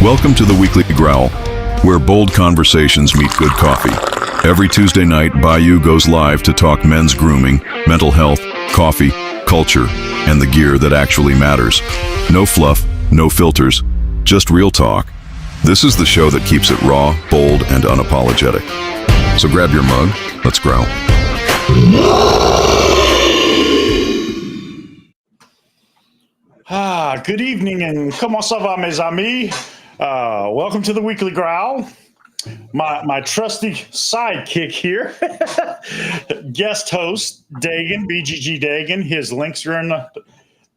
Welcome to the weekly Growl, where bold conversations meet good coffee. Every Tuesday night, Bayou goes live to talk men's grooming, mental health, coffee, culture, and the gear that actually matters. No fluff, no filters, just real talk. This is the show that keeps it raw, bold, and unapologetic. So grab your mug, let's growl. Good evening and comment ça va, mes amis? Welcome to the Weekly Growl. My trusty sidekick here, guest host, Dagan, BGG Dagan. His links are in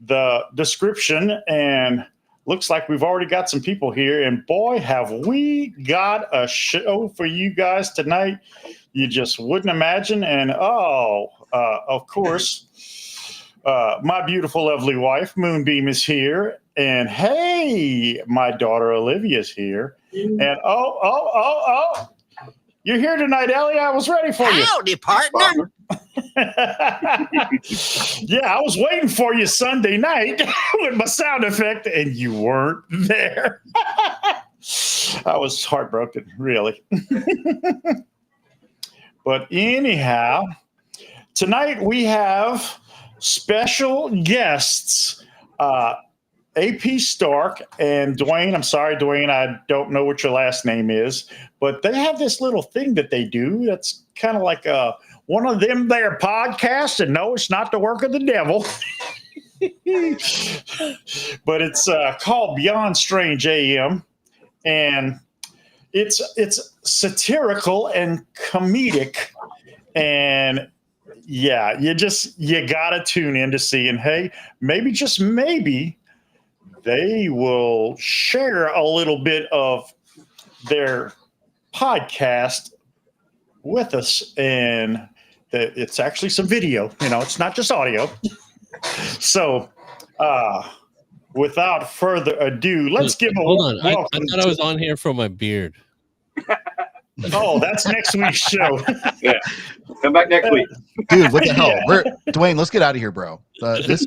the description, and looks like we've already got some people here. And boy, have we got a show for you guys tonight you just wouldn't imagine. And of course, my beautiful, lovely wife, Moonbeam, is here. And hey, my daughter Olivia's here. And you're here tonight, Ellie. I was ready for you. Howdy, partner. Yeah, I was waiting for you Sunday night with my sound effect, and you weren't there. I was heartbroken, really. But anyhow, tonight we have special guests, AP Stark and Dwayne. I'm sorry, Dwayne, I don't know what your last name is, but they have this little thing that they do that's kind of like one of them there podcasts, and no, it's not the work of the devil. But it's called Beyond Strange AM, and it's satirical and comedic, and yeah, you gotta tune in to see. And hey, maybe, just maybe, they will share a little bit of their podcast with us, and it's actually some video. It's not just audio. So, without further ado, let's give a hold on. I welcome. thought I was on here for my beard. Oh, that's next week's show. Yeah, come back next week, dude. What the hell? Dwayne, let's get out of here, bro. This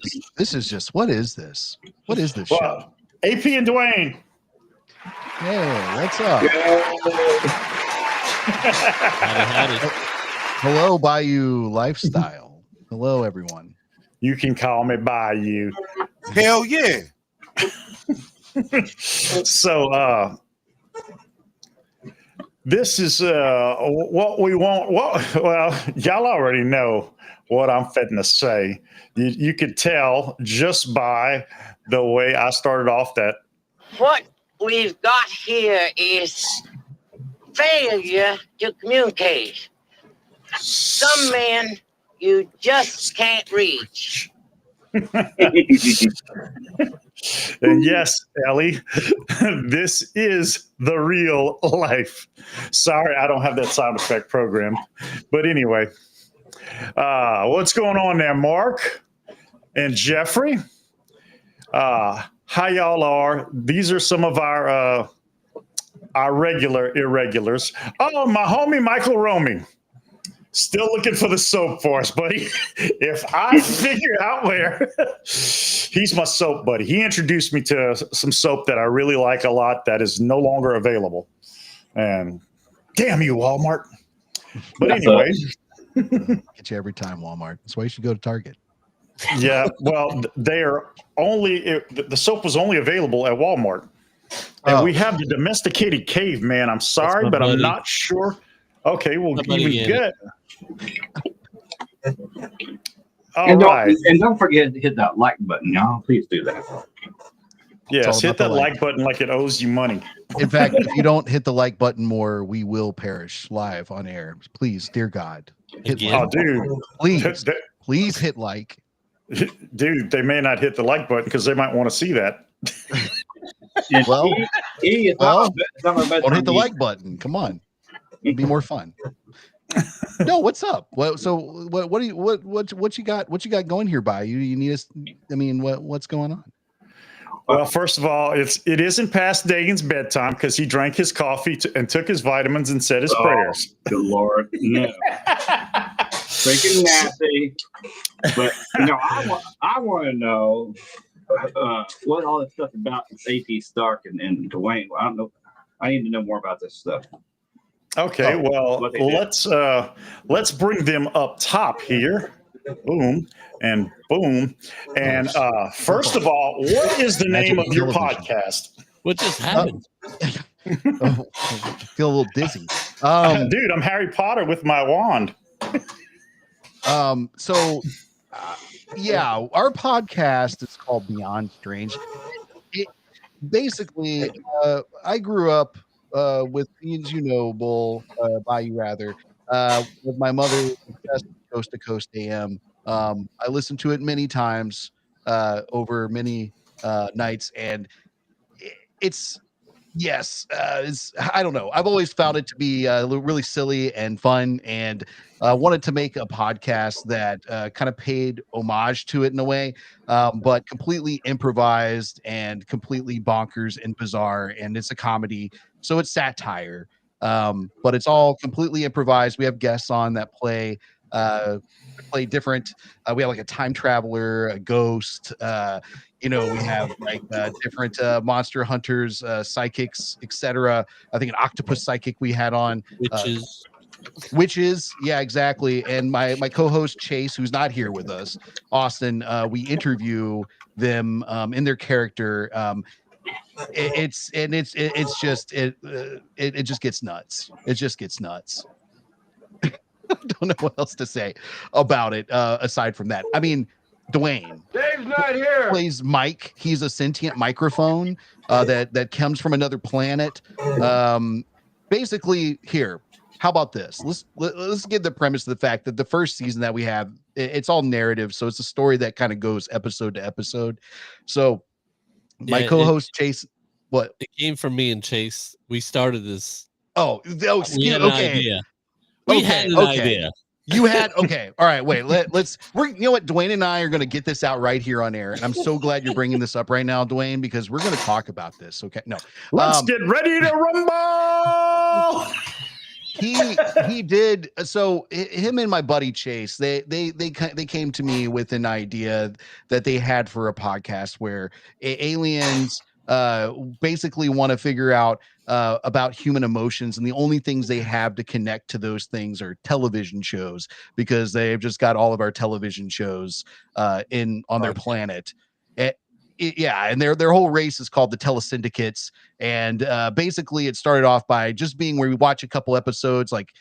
is just, what is this? What is this show? AP and Dwayne. Hey, what's up? Howdy. Hello, Bayou Lifestyle. Hello, everyone. You can call me Bayou. Hell yeah. So, this is what we want. Well, y'all already know what I'm fitting to say. You could tell just by the way I started off that. What we've got here is failure to communicate. Some men you just can't reach. And yes, Ellie, this is the real life. Sorry, I don't have that sound effect program. But anyway, what's going on there, Mark and Jeffrey? How y'all are? These are some of our regular irregulars. Oh, my homie Michael Romy. Still looking for the soap for us, buddy. If I figure out where, he's my soap buddy. He introduced me to some soap that I really like a lot that is no longer available. And damn you, Walmart. But anyway. Get you every time, Walmart. That's why you should go to Target. Yeah, well, the soap was only available at Walmart. And we have the domesticated caveman. I'm sorry, but I'm not sure. Okay, well, even good. And don't forget to hit that like button, y'all. Please do that. Yes, hit that like button like it owes you money. In fact, if you don't hit the like button more, we will perish live on air. Please, dear God, hit like. Oh, dude, please hit like. Dude, they may not hit the like button because they might want to see that. Well, don't hit the like button. Come on, it'd be more fun. No, what's up? What you got going here, Bayou? You need us? I mean, what's going on? Well, first of all, it isn't past Dagan's bedtime because he drank his coffee and took his vitamins and said his prayers. Good Lord, no. Freaking nasty. But I want to know what all this stuff about AP Stark and Dwayne. I don't know. I need to know more about this stuff. Okay, well, let's bring them up top here. Boom and boom. And first of all, what is the name of your podcast? What just happened? Oh, I feel a little dizzy. Dude, I'm Harry Potter with my wand. Yeah, our podcast is called Beyond Strange. Basically, I grew up with, as you know, Bayou rather, with my mother, Coast to Coast AM. I listened to it many times over many nights, and it's I don't know. I've always found it to be really silly and fun, and wanted to make a podcast that kind of paid homage to it in a way, but completely improvised and completely bonkers and bizarre. And it's a comedy, so it's satire, but it's all completely improvised. We have guests on that play different. We have like a time traveler, a ghost. We have like different monster hunters, psychics, etc. I think an octopus psychic we had on, witches. Yeah, exactly. And my co-host Chase, who's not here with us, Austin. We interview them in their character. It just gets nuts. It just gets nuts. I don't know what else to say about it aside from that. I mean, Dwayne, Dave's not here, plays Mike. He's a sentient microphone that comes from another planet. Basically, here, how about this? Let's give the premise of the fact that the first season that we have, it's all narrative, so it's a story that kind of goes episode to episode. So my co-host Chase, what? It came from me and Chase. We started this. Excuse me. Okay. We had an idea. You had okay. All right, wait. You know what? Dwayne and I are going to get this out right here on air, and I'm so glad you're bringing this up right now, Dwayne, because we're going to talk about this. Okay, no, let's get ready to rumble. He did. So him and my buddy Chase, they came to me with an idea that they had for a podcast where aliens basically want to figure out about human emotions, and the only things they have to connect to those things are television shows, because they've just got all of our television shows on their planet. And their whole race is called the Telesyndicates, and basically it started off by just being where we watch a couple episodes, like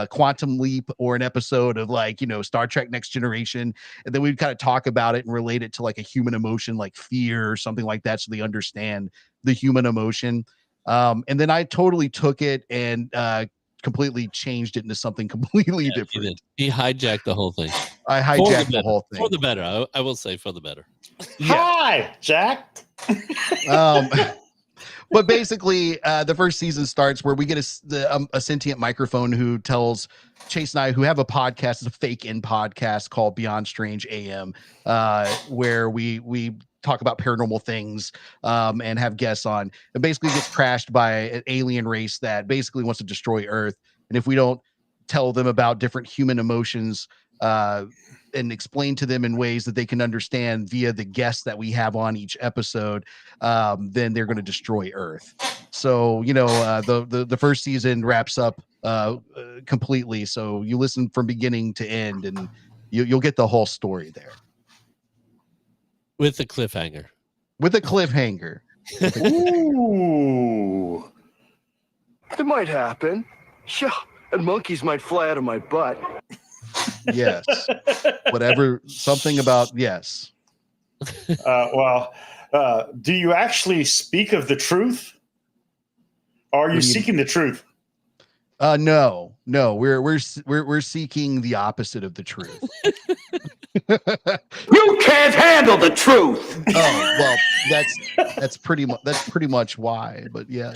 Quantum Leap, or an episode of Star Trek Next Generation, and then we'd kind of talk about it and relate it to like a human emotion like fear or something like that, so they understand the human emotion. And then I totally took it and completely changed it into something completely different. He hijacked the whole thing. I hijacked the whole thing for the better. I will say for the better. Hi, Jack. But basically, the first season starts where we get a sentient microphone who tells Chase and I, who have a podcast, it's a fake-in podcast called Beyond Strange AM, where we talk about paranormal things and have guests on. It basically gets crashed by an alien race that basically wants to destroy Earth. And if we don't tell them about different human emotions and explain to them in ways that they can understand via the guests that we have on each episode, then they're going to destroy Earth. So, the first season wraps up completely. So you listen from beginning to end, and you'll get the whole story there. With a cliffhanger. Ooh. It might happen. Sure. And monkeys might fly out of my butt. Yes. Whatever. Something about yes. Do you actually speak of the truth? Or are you seeking the truth? No. We're seeking the opposite of the truth. You can't handle the truth. Oh, well, that's pretty much why, but yeah.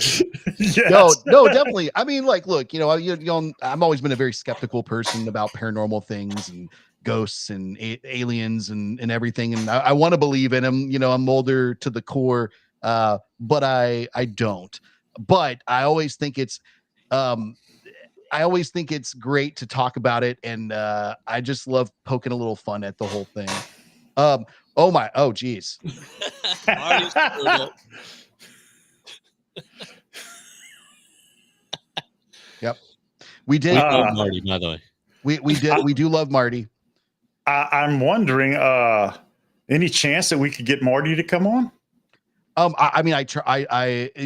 Yes. No, definitely. I mean, like, look, I've always been a very skeptical person about paranormal things and ghosts and aliens and everything, and I want to believe in them. I'm Mulder to the core, but I don't. But I always think it's great to talk about it, and I just love poking a little fun at the whole thing. Oh geez. Marty screwed up. Yep. We did. We love Marty, by the way. We do love Marty. I'm wondering, any chance that we could get Marty to come on? I mean,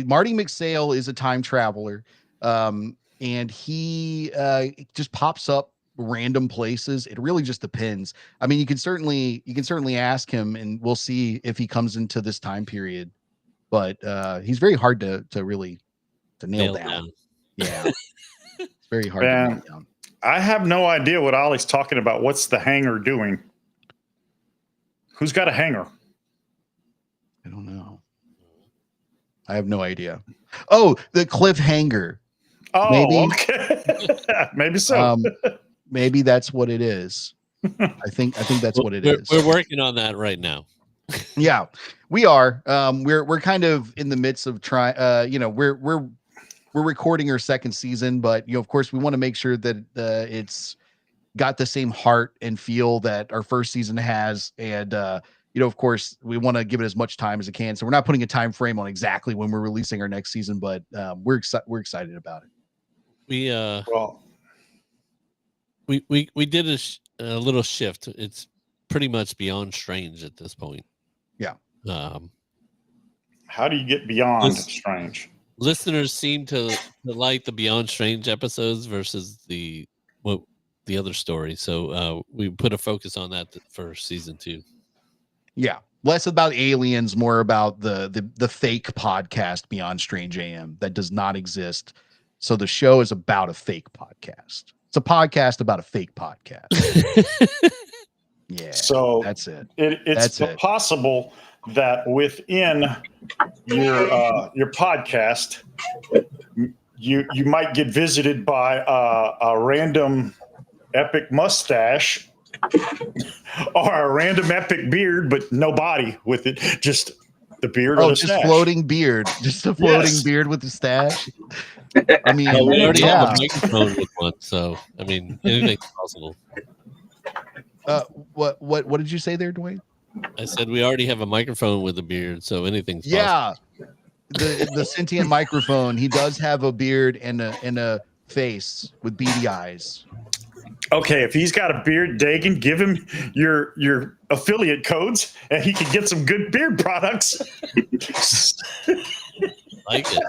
Marty McSale is a time traveler, and he just pops up random places. It really just depends. I mean, you can certainly ask him, and we'll see if he comes into this time period. But he's very hard to nail down. Yeah, it's very hard to nail down. I have no idea what Ollie's talking about. What's the hanger doing? Who's got a hanger? I don't know. I have no idea. Oh, the cliffhanger. Oh, maybe. Okay. Maybe so. Maybe that's what it is. I think that's what it is. We're working on that right now. Yeah, we are. We're kind of in the midst of trying. We're recording our second season, but of course, we want to make sure that it's got the same heart and feel that our first season has, and of course, we want to give it as much time as it can. So we're not putting a time frame on exactly when we're releasing our next season, but we're excited about it. We did a little shift. It's pretty much beyond strange at this point. Yeah. How do you get beyond strange? Listeners seem to like the Beyond Strange episodes versus the other story. So we put a focus on that for season 2. Yeah. Less about aliens, more about the fake podcast Beyond Strange AM that does not exist. So the show is about a fake podcast. It's a podcast about a fake podcast. Yeah. So that's it. It's possible that within your podcast, you might get visited by a random epic mustache or a random epic beard, but no body with it, just the beard. Oh, just stash. Floating beard, just a floating beard with the stash. I mean, we already have a microphone with one, so I mean, anything's possible. What did you say there, Dwayne? I said we already have a microphone with a beard, so anything's possible. The sentient microphone. He does have a beard and a face with beady eyes. Okay, if he's got a beard, Dagan, give him your affiliate codes, and he can get some good beard products. Like it.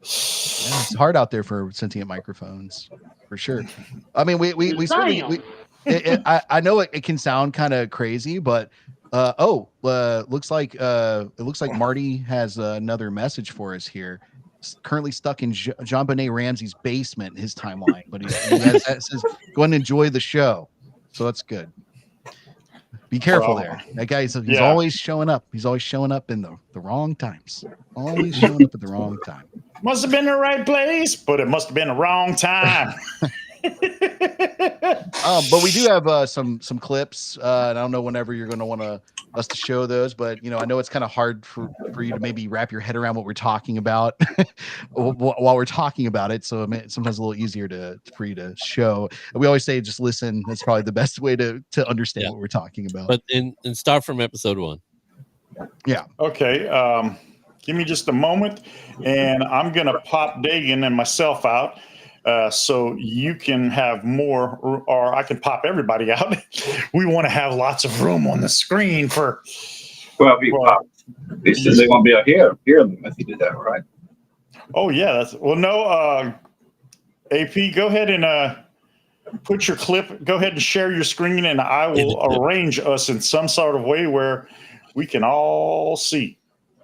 Yeah, it's hard out there for sentient microphones, for sure. I mean, I know it can sound kind of crazy, but looks like Marty has another message for us here. Currently stuck in John Benet Ramsey's basement in his timeline, but he says go and enjoy the show. So that's good. Be careful there. That guy he's always showing up. He's always showing up in the wrong times. Always showing up at the wrong time. Must have been the right place, but it must have been the wrong time. But we do have some clips, and I don't know whenever you're going to want us to show those, but I know it's kind of hard for you to maybe wrap your head around what we're talking about while we're talking about it. So it's sometimes a little easier for you to show. We always say just listen. That's probably the best way to understand what we're talking about. But and start from episode 1. Yeah. Okay. Give me just a moment, and I'm gonna pop Dagan and myself out. So you can have more, or I can pop everybody out. We want to have lots of room on the screen for. Well, they said they want to be out here if you did that, right? Oh yeah, no. AP, go ahead and put your clip. Go ahead and share your screen, and I will arrange us in some sort of way where we can all see.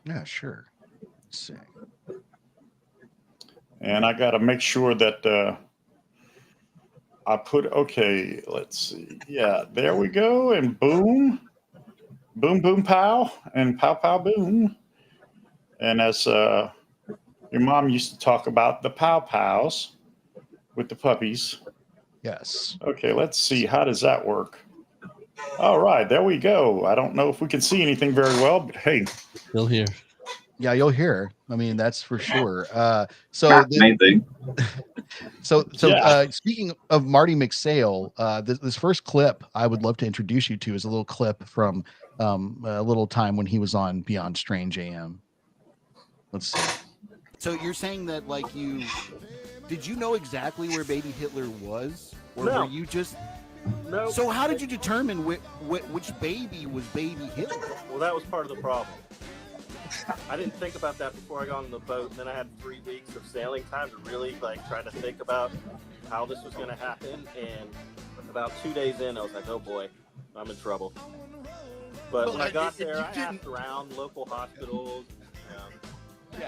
Yeah, sure. Let's see. And I got to make sure that I okay, let's see. Yeah, there we go. And boom, boom, boom, pow, and pow, pow, boom. And as your mom used to talk about the pow pows with the puppies. Yes. Okay, let's see. How does that work? All right, there we go. I don't know if we can see anything very well, but hey. Still here. Yeah, you'll hear. I mean, that's for sure. So So speaking of Marty McSale, this first clip I would love to introduce you to is a little clip from a little time when he was on Beyond Strange AM. Let's see. So you're saying that did you know exactly where baby Hitler was? Or No. were you just... No. So how did you determine which baby was baby Hitler? Well, that was part of the problem. I didn't think about that before I got on the boat, and then I had 3 weeks of sailing time to really try to think about how this was going to happen. And about 2 days in, I was like, "Oh boy, I'm in trouble." But when I got there, I asked around local hospitals,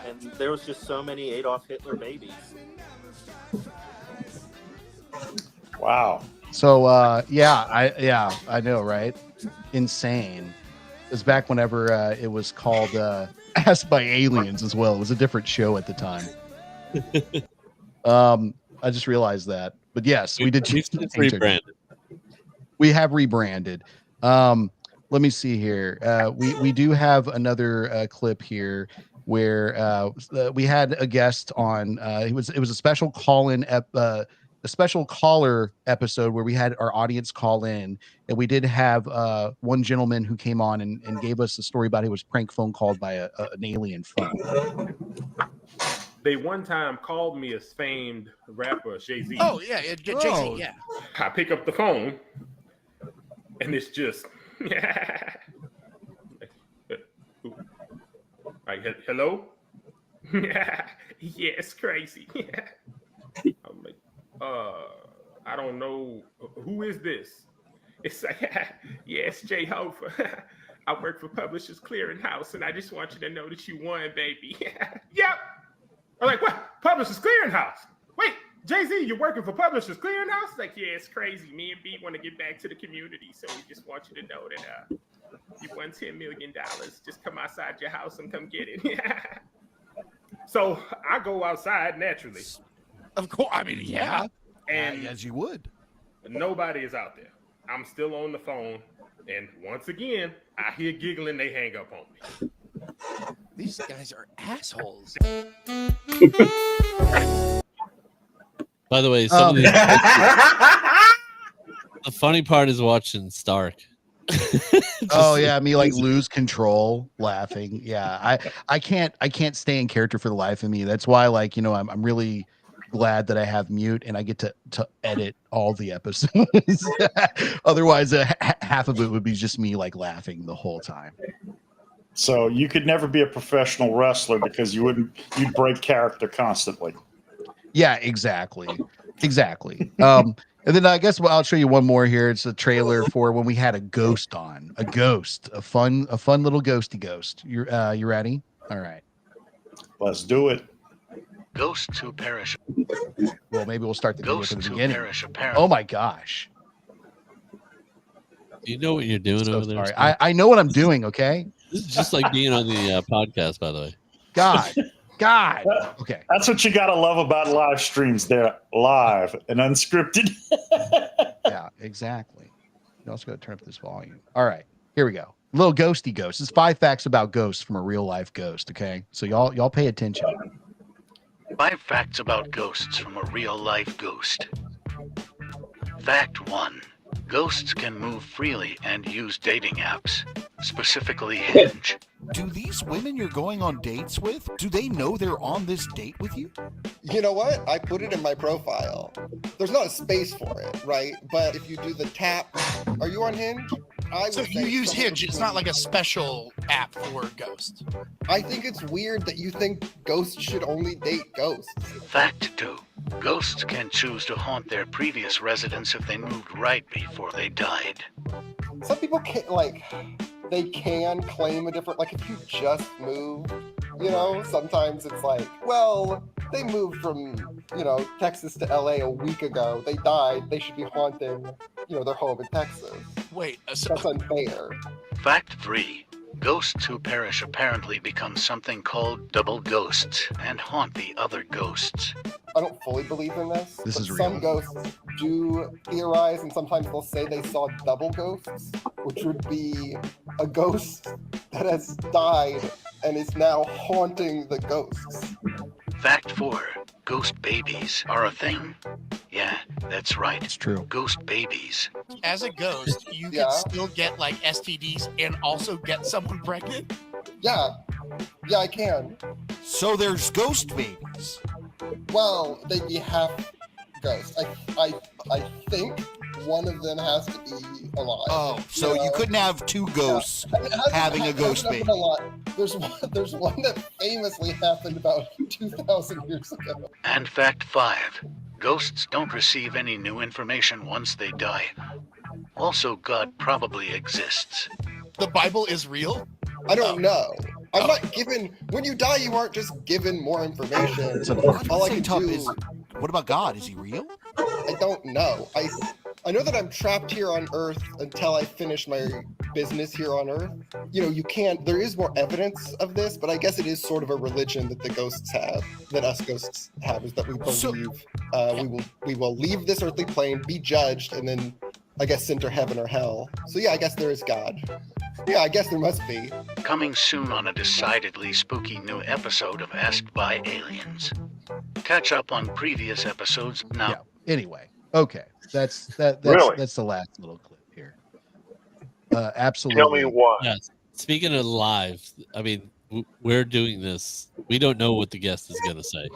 and there was just so many Adolf Hitler babies. Wow. So I know, right? Insane. It was back whenever it was called Asked by Aliens as well. It was a different show at the time. I just realized that. But yes, we did rebranded. We have rebranded. Let me see here. We do have another clip here where we had a guest on. It was a special call-in a special caller episode where we had our audience call in, and we did have one gentleman who came on and gave us a story about he was prank phone called by an alien phone. They one time called me a famed rapper, Jay-Z. Oh, yeah, Jay-Z, yeah. I pick up the phone, and it's just... hello? Yeah, it's crazy. I'm like, I don't know. Who is this? It's like, yeah, it's Jay Hofer. I work for Publishers Clearinghouse, and I just want you to know that you won, baby. Yep. I'm like, what? Publishers Clearinghouse? Wait, Jay-Z, you're working for Publishers Clearinghouse? Like, yeah, it's crazy. Me and B want to get back to the community, so we just want you to know that you won $10 million. Just come outside your house and come get it. So I go outside naturally. Of course. I mean, yeah. And as you would. Nobody is out there. I'm still on the phone. And once again, I hear giggling. They hang up on me. These guys are assholes. By the way, some of these the funny part is watching Stark. Oh yeah, me lose control laughing. Yeah, I can't stay in character for the life of me. That's why I'm really glad that I have mute and I get to edit all the episodes. Otherwise half of it would be just me laughing the whole time. So you could never be a professional wrestler because you'd break character constantly. Yeah, exactly. And then I guess I'll show you one more here. It's a trailer for when we had a ghost on. A fun little ghosty ghost. You ready? All right. Let's do it. Ghosts who perish. Well, maybe we'll start the video from the beginning. Perish apparently. Oh my gosh. Do you know what you're doing over there? Sorry. I know what I'm doing, okay? This is just like being on the podcast, by the way. God. Okay. That's what you got to love about live streams. They're live and unscripted. Yeah, exactly. You also got to turn up this volume. All right, here we go. Little ghosty ghost. This is 5 facts about ghosts from a real life ghost. Okay, so y'all pay attention. 5 facts about ghosts from a real life ghost. Fact 1. Ghosts can move freely and use dating apps, specifically Hinge. Do these women you're going on dates with, do they know they're on this date with you? You know what? I put it in my profile. There's not a space for it, right? But if you do the tap, are you on Hinge? So you use Hinge. It's not like a special app for ghosts. I think it's weird that you think ghosts should only date ghosts. Fact 2. Ghosts can choose to haunt their previous residence if they moved right before they died. Some people can't, they can claim a different, if you just move, sometimes it's well, they moved from, Texas to LA a week ago. They died. They should be haunting, their home in Texas. Wait, that's unfair. Fact 3. Ghosts who perish apparently become something called double ghosts and haunt the other ghosts. I don't fully believe in this. This is real. Some ghosts do theorize, and sometimes they'll say they saw double ghosts, which would be a ghost that has died and is now haunting the ghosts. Fact 4. Ghost babies are a thing. Yeah, that's right. It's true. Ghost babies. As a ghost, you can still get like STDs and also get someone pregnant. Yeah, I can. So there's ghost babies. Well, they'd be half ghost. I think one of them has to be alive. Oh, so you couldn't have two ghosts having a ghost baby. There's one that famously happened about 2,000 years ago. And fact 5. Ghosts don't receive any new information once they die. Also, God probably exists. The Bible is real? I don't know. I'm not given. When you die, you aren't just given more information. All I can do is. What about God? Is he real? I don't know. I know that I'm trapped here on Earth until I finish my business here on Earth. You know, you can't. There is more evidence of this, but I guess it is sort of a religion that the ghosts have, that us ghosts have, is that we believe we will leave this earthly plane, be judged, and then I guess enter heaven or hell. So yeah, I guess there is God. Yeah, I guess there must be. Coming soon on a decidedly spooky new episode of Asked by Aliens. Catch up on previous episodes now. Yeah. Anyway, okay, that's the last little clip here. Absolutely. Tell me why. Yes. Speaking of live, I mean, we're doing this. We don't know what the guest is going to say.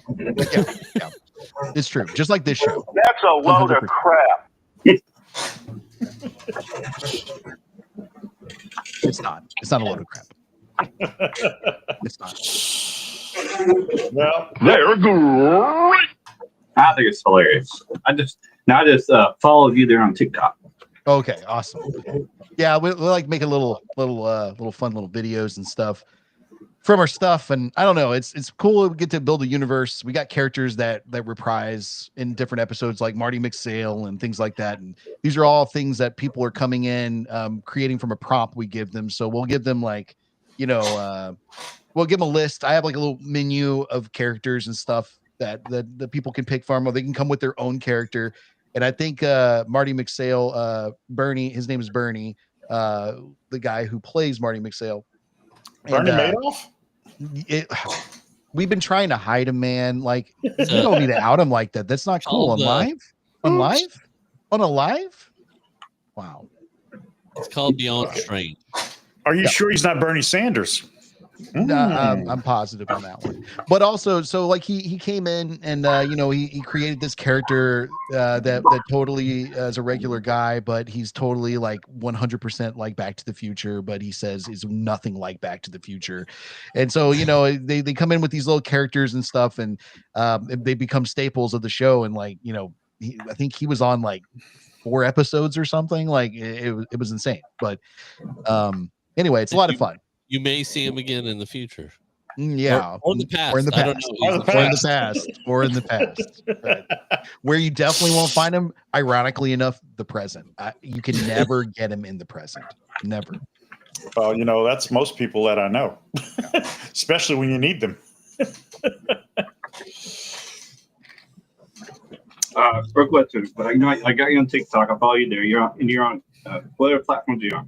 Yeah, it's true. Just like this show. That's a load 100%. Of crap. It's not. It's not a load of crap. It's not. Well, they're great. I think it's hilarious. I just followed you there on TikTok. Okay, awesome. Yeah, we like making little fun little videos and stuff from our stuff, and I don't know, it's cool. We get to build a universe. We got characters that reprise in different episodes, like Marty McSale and things like that. And these are all things that people are coming in, creating from a prompt we give them. So we'll give them we'll give them a list. I have like a little menu of characters and stuff that the people can pick from, or they can come with their own character. And I think Marty McSale, Bernie, his name is Bernie, the guy who plays Marty McSale. Bernie Madoff? We've been trying to hide him, man. Like, you don't need to out him like that. That's not cool. On live? On live? On a live? Wow. It's called Beyond Strain. Are you sure he's not Bernie Sanders? No, I'm positive on that one. But also, so like he came in and he created this character that totally is a regular guy, but he's totally like 100% like Back to the Future, but he says is nothing like Back to the Future. And so they come in with these little characters and stuff, and they become staples of the show. And like I think he was on like 4 episodes or something. Like it was insane. But anyway, it's a lot of fun. You may see him again in the future. Yeah. Or in the past. Or in the past. Or in the past. Right. Where you definitely won't find him, ironically enough, the present. You can never get him in the present. Never. Well, that's most people that I know, especially when you need them. Quick question, but I got you on TikTok. I follow you there. You're on what other platforms are you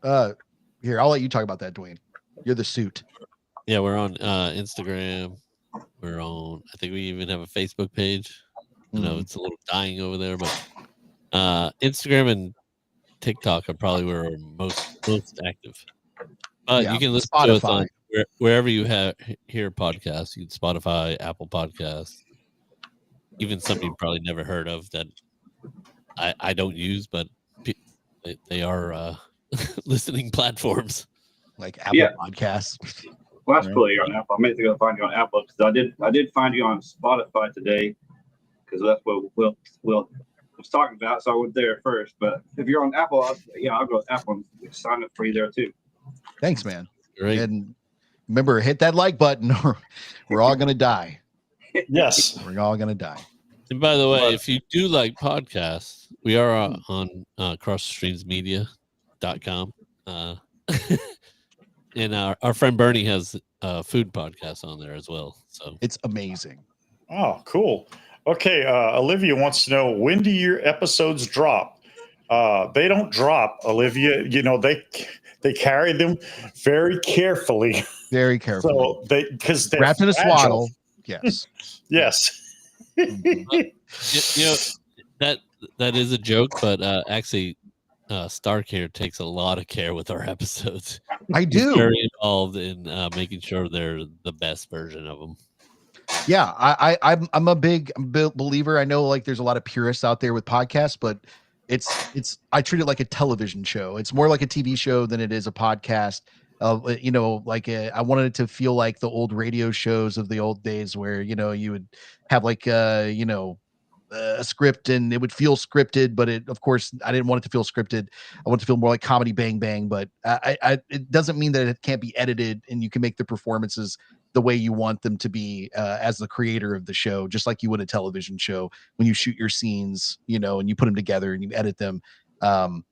on? Here, I'll let you talk about that, Dwayne. You're the suit. Yeah, we're on Instagram. We're on. I think we even have a Facebook page. I know it's a little dying over there, but Instagram and TikTok are probably where we're most active. You can listen to us on wherever you hear podcasts. You can Spotify, Apple Podcasts, even something you probably never heard of that I don't use, but they are listening platforms like Apple Podcasts. Well, that's cool. You're on Apple. I meant to go find you on Apple because I did find you on Spotify today because that's what Will was talking about. So I went there first. But if you're on Apple, I'll go with Apple and sign up for you there too. Thanks, man. Great. And remember, hit that like button or we're all gonna die. Yes, we're all gonna die. And by the way, if you do like podcasts, we are on crossstreamsmedia.com. And our friend Bernie has a food podcast on there as well. So it's amazing. Oh, cool. Okay, Olivia wants to know, when do your episodes drop? They don't drop, Olivia. They carry them very carefully. Very carefully. So because they're wrapped in a fragile. swaddle. Yes. Yes. You know, that is a joke, but actually, Stark here takes a lot of care with our episodes. I He's do. very involved in making sure they're the best version of them. Yeah, I'm a big believer. I know like there's a lot of purists out there with podcasts, but it's I treat it like a television show. It's more like a TV show than it is a podcast. I wanted it to feel like the old radio shows of the old days where, you would have like a script and it would feel scripted, but of course I didn't want it to feel scripted. I want it to feel more like Comedy Bang Bang, but it doesn't mean that it can't be edited and you can make the performances the way you want them to be as the creator of the show, just like you would a television show when you shoot your scenes, and you put them together and you edit them. Again,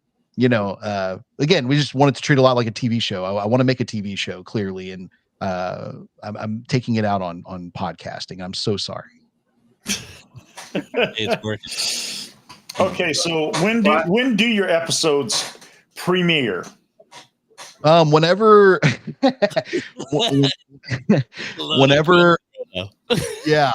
we just wanted to treat it a lot like a TV show. I want to make a TV show clearly, and I'm taking it out on podcasting. I'm so sorry. It's working. Okay, so when do your episodes premiere? Whenever yeah.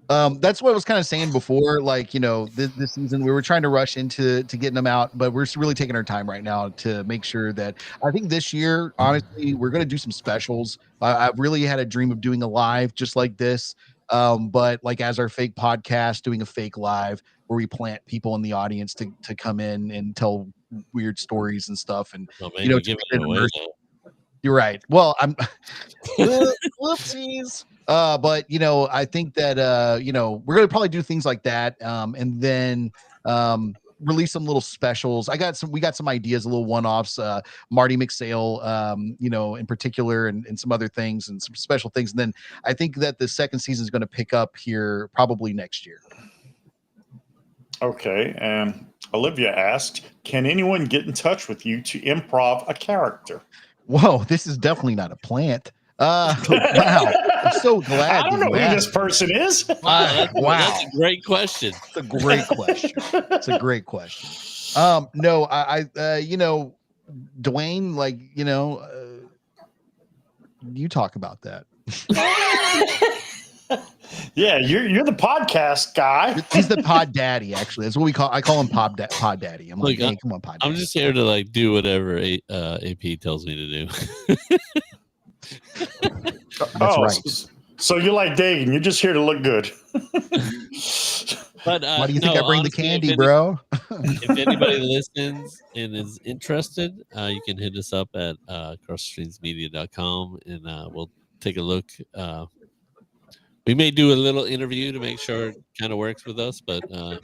That's what I was kind of saying before, like, this season we were trying to rush into getting them out, but we're really taking our time right now to make sure that I think this year, honestly, we're going to do some specials. I've really had a dream of doing a live just like this. But like as our fake podcast, doing a fake live where we plant people in the audience to come in and tell weird stories and stuff. And, you're right. Well, I'm whoopsies. But I think that we're gonna probably do things like that, and then release some little specials. We got some ideas, a little one-offs. Marty McSale, in particular, and some other things and some special things. And then I think that the second season is going to pick up here probably next year. Okay, and Olivia asked, "Can anyone get in touch with you to improv a character?" Whoa, this is definitely not a plant. Wow, I'm so glad. I don't know who this person is. Wow, That's a great question. It's a great question. It's a great question. No, Dwayne, you talk about that. Yeah, you're the podcast guy. He's the pod daddy, actually. That's what I call him pod daddy. I'm like, hey, come on, pod daddy. I'm just here to like do whatever AP tells me to do. That's right. So you're like Dagan, you're just here to look good. But why do you think I bring the candy, bro? If anybody listens and is interested, you can hit us up at crossstreamsmedia.com and we'll take a look. We may do a little interview to make sure it kind of works with us, but we're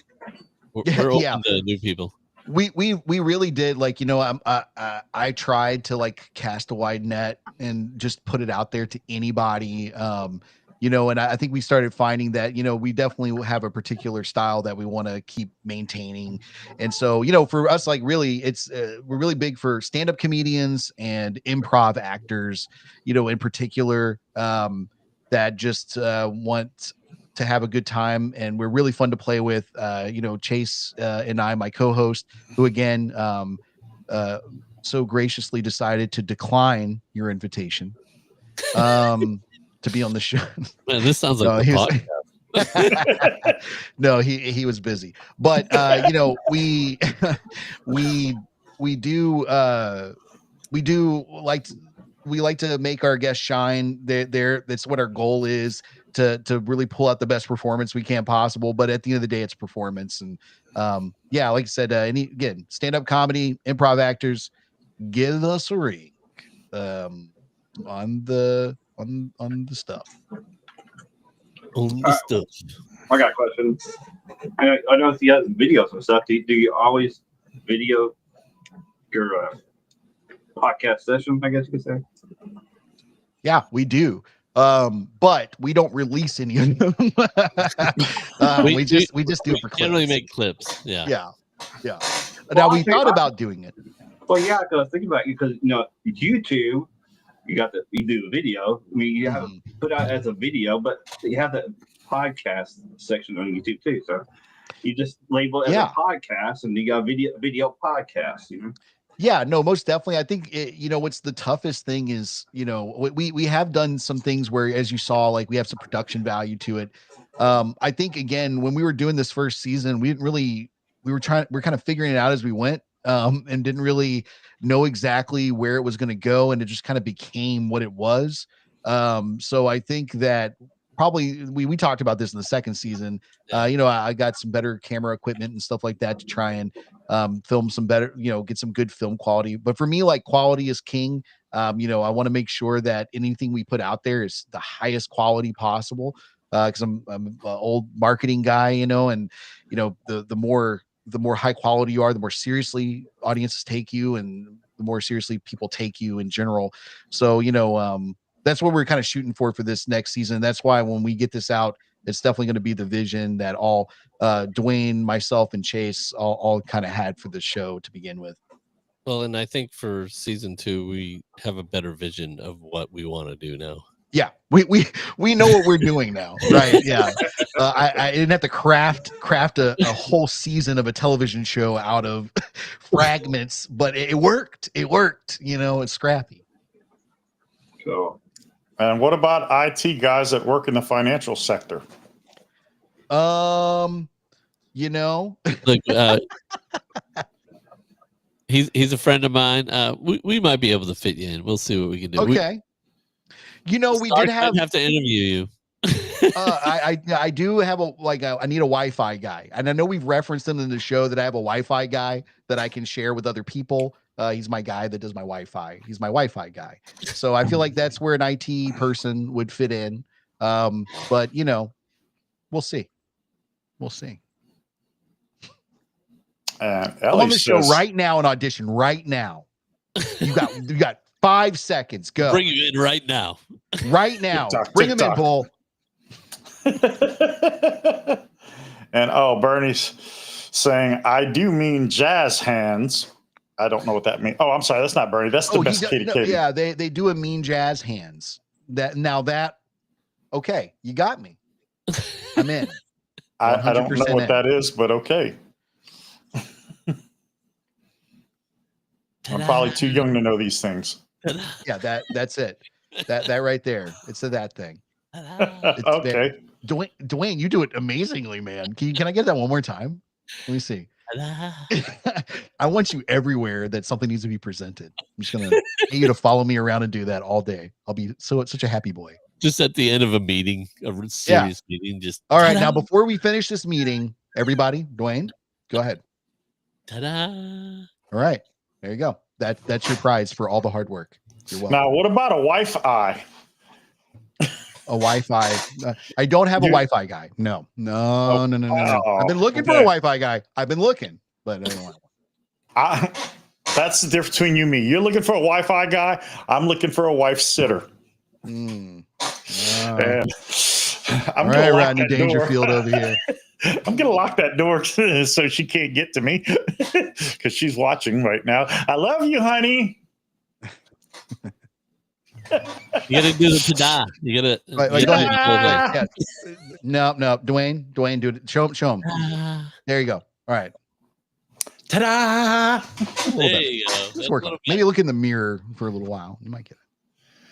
open to new people. We really did, like, I tried to like cast a wide net and just put it out there to anybody, and I think we started finding that, we definitely have a particular style that we want to keep maintaining. And so, for us, like, really, it's we're really big for stand-up comedians and improv actors, in particular, that just want to have a good time, and we're really fun to play with. Chase and I, my co-host, who again so graciously decided to decline your invitation to be on the show. Man, this sounds like a podcast. No, he was busy, but we like to make our guests shine. That's what our goal is, to really pull out the best performance we can possible. But at the end of the day, it's performance. And like I said, again, stand-up comedy, improv actors, give us a ring on the stuff. On the stuff. I got a question. I know you have videos and stuff. Do you always video your podcast session, I guess you could say? Yeah, we do. But we don't release any of them. We just do it for clips. Generally make clips. Yeah. Now we thought about doing it. Well, yeah, because I was thinking about you, because YouTube, you do the video. I mean, you have it put out as a video, but you have the podcast section on YouTube too. So you just label it as a podcast, and you got a video podcast. Yeah, no, most definitely. I think what's the toughest thing is, we have done some things where, as you saw, like, we have some production value to it. I think again, when we were doing this first season, we were kind of figuring it out as we went, and didn't really know exactly where it was going to go, and it just kind of became what it was. So I think that probably we talked about this in the second season. I got some better camera equipment and stuff like that to try and film some better, get some good film quality. But for me, like, quality is king. I want to make sure that anything we put out there is the highest quality possible. Because I'm an old marketing guy, and the more high quality you are, the more seriously audiences take you, and the more seriously people take you in general. So that's what we're kind of shooting for this next season. That's why when we get this out, it's definitely going to be the vision that all Dwayne, myself, and Chase all kind of had for the show to begin with. Well, and I think for season 2, we have a better vision of what we want to do now. Yeah, we know what we're doing now, right? Yeah, I didn't have to craft a whole season of a television show out of fragments, but it worked. It worked. It's scrappy. So, and what about IT guys that work in the financial sector? Look, he's a friend of mine. We might be able to fit you in. We'll see what we can do. Okay. We did have to interview you. I do have I need a Wi-Fi guy, and I know we've referenced him in the show that I have a Wi-Fi guy that I can share with other people. He's my guy that does my Wi-Fi. He's my Wi-Fi guy. So I feel like that's where an IT person would fit in. But we'll see. We'll see. And I'm on the show right now, an audition right now. You got 5 seconds. Go. Bring you in right now. Right now. Bring him in, Bull. And Bernie's saying, I do mean jazz hands. I don't know what that means. Oh, I'm sorry. That's not Bernie. That's Domesticated Katie. Yeah, they do a mean jazz hands. Okay, you got me. I'm in. I don't know what that is, but okay. I'm probably too young to know these things. Yeah, that's it. That right there. It's that thing. Okay. Dwayne, you do it amazingly, man. Can I get that one more time? Let me see. I want you everywhere that something needs to be presented. I'm just gonna get you to follow me around and do that all day. I'll be such a happy boy. Just at the end of a meeting, a serious meeting. Just all right. Now, before we finish this meeting, everybody, Dwayne, go ahead. Ta-da! All right, there you go. That's your prize for all the hard work. You're welcome. Now, what about a Wi-Fi? A Wi-Fi. I don't have a Wi-Fi guy. No. I've been looking for a Wi-Fi guy. I've been looking, but I don't want one. That's the difference between you and me. You're looking for a Wi-Fi guy. I'm looking for a wife sitter. And I'm all right, Rodney Dangerfield over here. I'm gonna lock that door so she can't get to me because she's watching right now. I love you, honey. You gotta do the ta-da. You gotta. Wait, go ahead. No, Dwayne, do it. Show him. There you go. All right. Ta-da! There you go. Just work on it. Maybe look in the mirror for a little while. You might get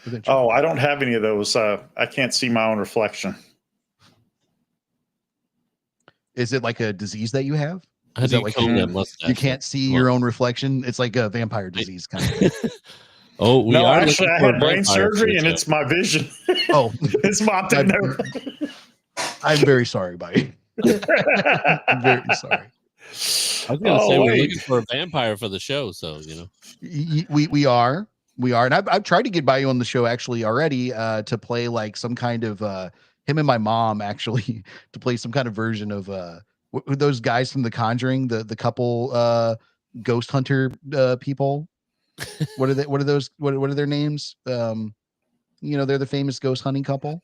it. Oh, I don't have any of those. I can't see my own reflection. Is it like a disease that you have? How do you comb that mustache? You can't see your own reflection? It's like a vampire disease kind of thing. Oh, actually, I had brain surgery and it's my vision. Oh, it's my thing. I'm very sorry, buddy. I'm very sorry. I was gonna say we're looking for a vampire for the show, so we are, and I've tried to get Bayou on the show actually already to play like some kind of him and my mom actually to play some kind of version of those guys from The Conjuring, the couple ghost hunter people. What are they? What are those? What are their names? They're the famous ghost hunting couple.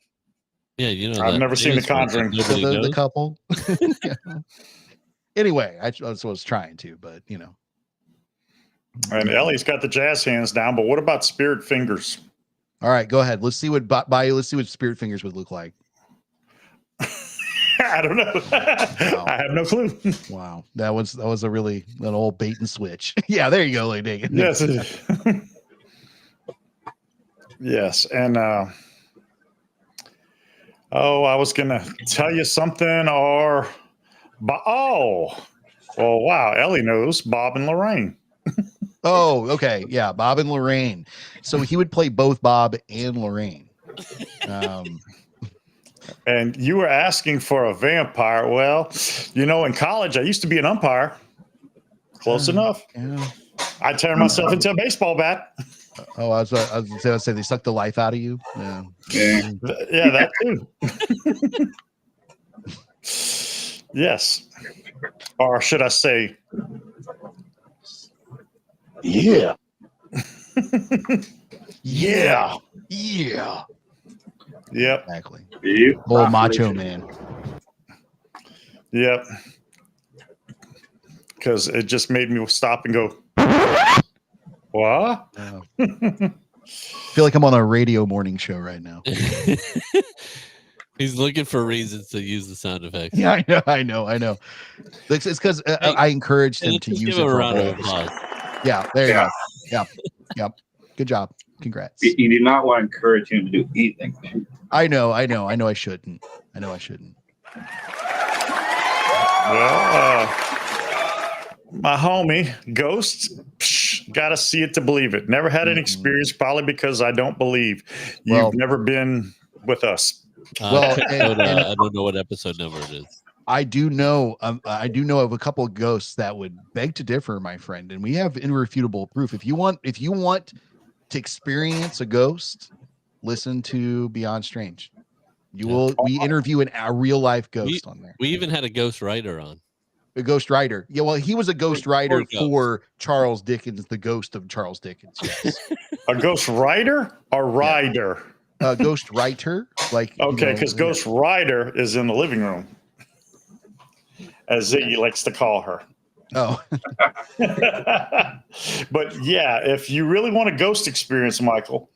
Yeah, I've never seen The Conjuring. The couple. Anyway, I was trying to, but And Ellie's got the jazz hands down, but what about spirit fingers? All right, go ahead. Let's see what Bayou. Let's see what spirit fingers would look like. I don't know. Wow. I have no clue. Wow, that was an old bait and switch. Yeah, there you go, lady. Yes. Yes, and Oh, I was gonna tell you something, or oh, well, wow, Ellie knows Bob and Lorraine. Oh, okay, yeah, Bob and Lorraine. So he would play both Bob and Lorraine. And you were asking for a vampire. Well, in college I used to be an umpire. Close enough. Yeah. I turned myself into a baseball bat. Oh, I was gonna say they sucked the life out of you. Yeah, yeah, that too. Yes, or should I say, yeah, yeah, yeah. Yep. Exactly. Yep. Old macho man. Yep. Because it just made me stop and go, what? I feel like I'm on a radio morning show right now. He's looking for reasons to use the sound effects. Yeah, I know. It's because I encouraged him to use it for a whole episode. Yeah, there you go. Yep. Good job. Congrats. You do not want to encourage him to do anything. I know. I shouldn't. Well, my homie, Ghost, gotta see it to believe it. Never had an experience, probably because I don't believe. You've never been with us. I don't know what episode number it is. I do know of a couple of ghosts that would beg to differ, my friend, and we have irrefutable proof. If you want to experience a ghost, listen to Beyond Strange. We interview a real life ghost on there. We even had a ghost writer on. A ghost writer. Yeah, well, he was a ghost writer for Charles Dickens, the ghost of Charles Dickens. Yes. A ghost writer or rider? A ghost writer. Okay, because Ghost Rider is in the living room, as Ziggy likes to call her. Oh. But yeah, if you really want a ghost experience, Michael,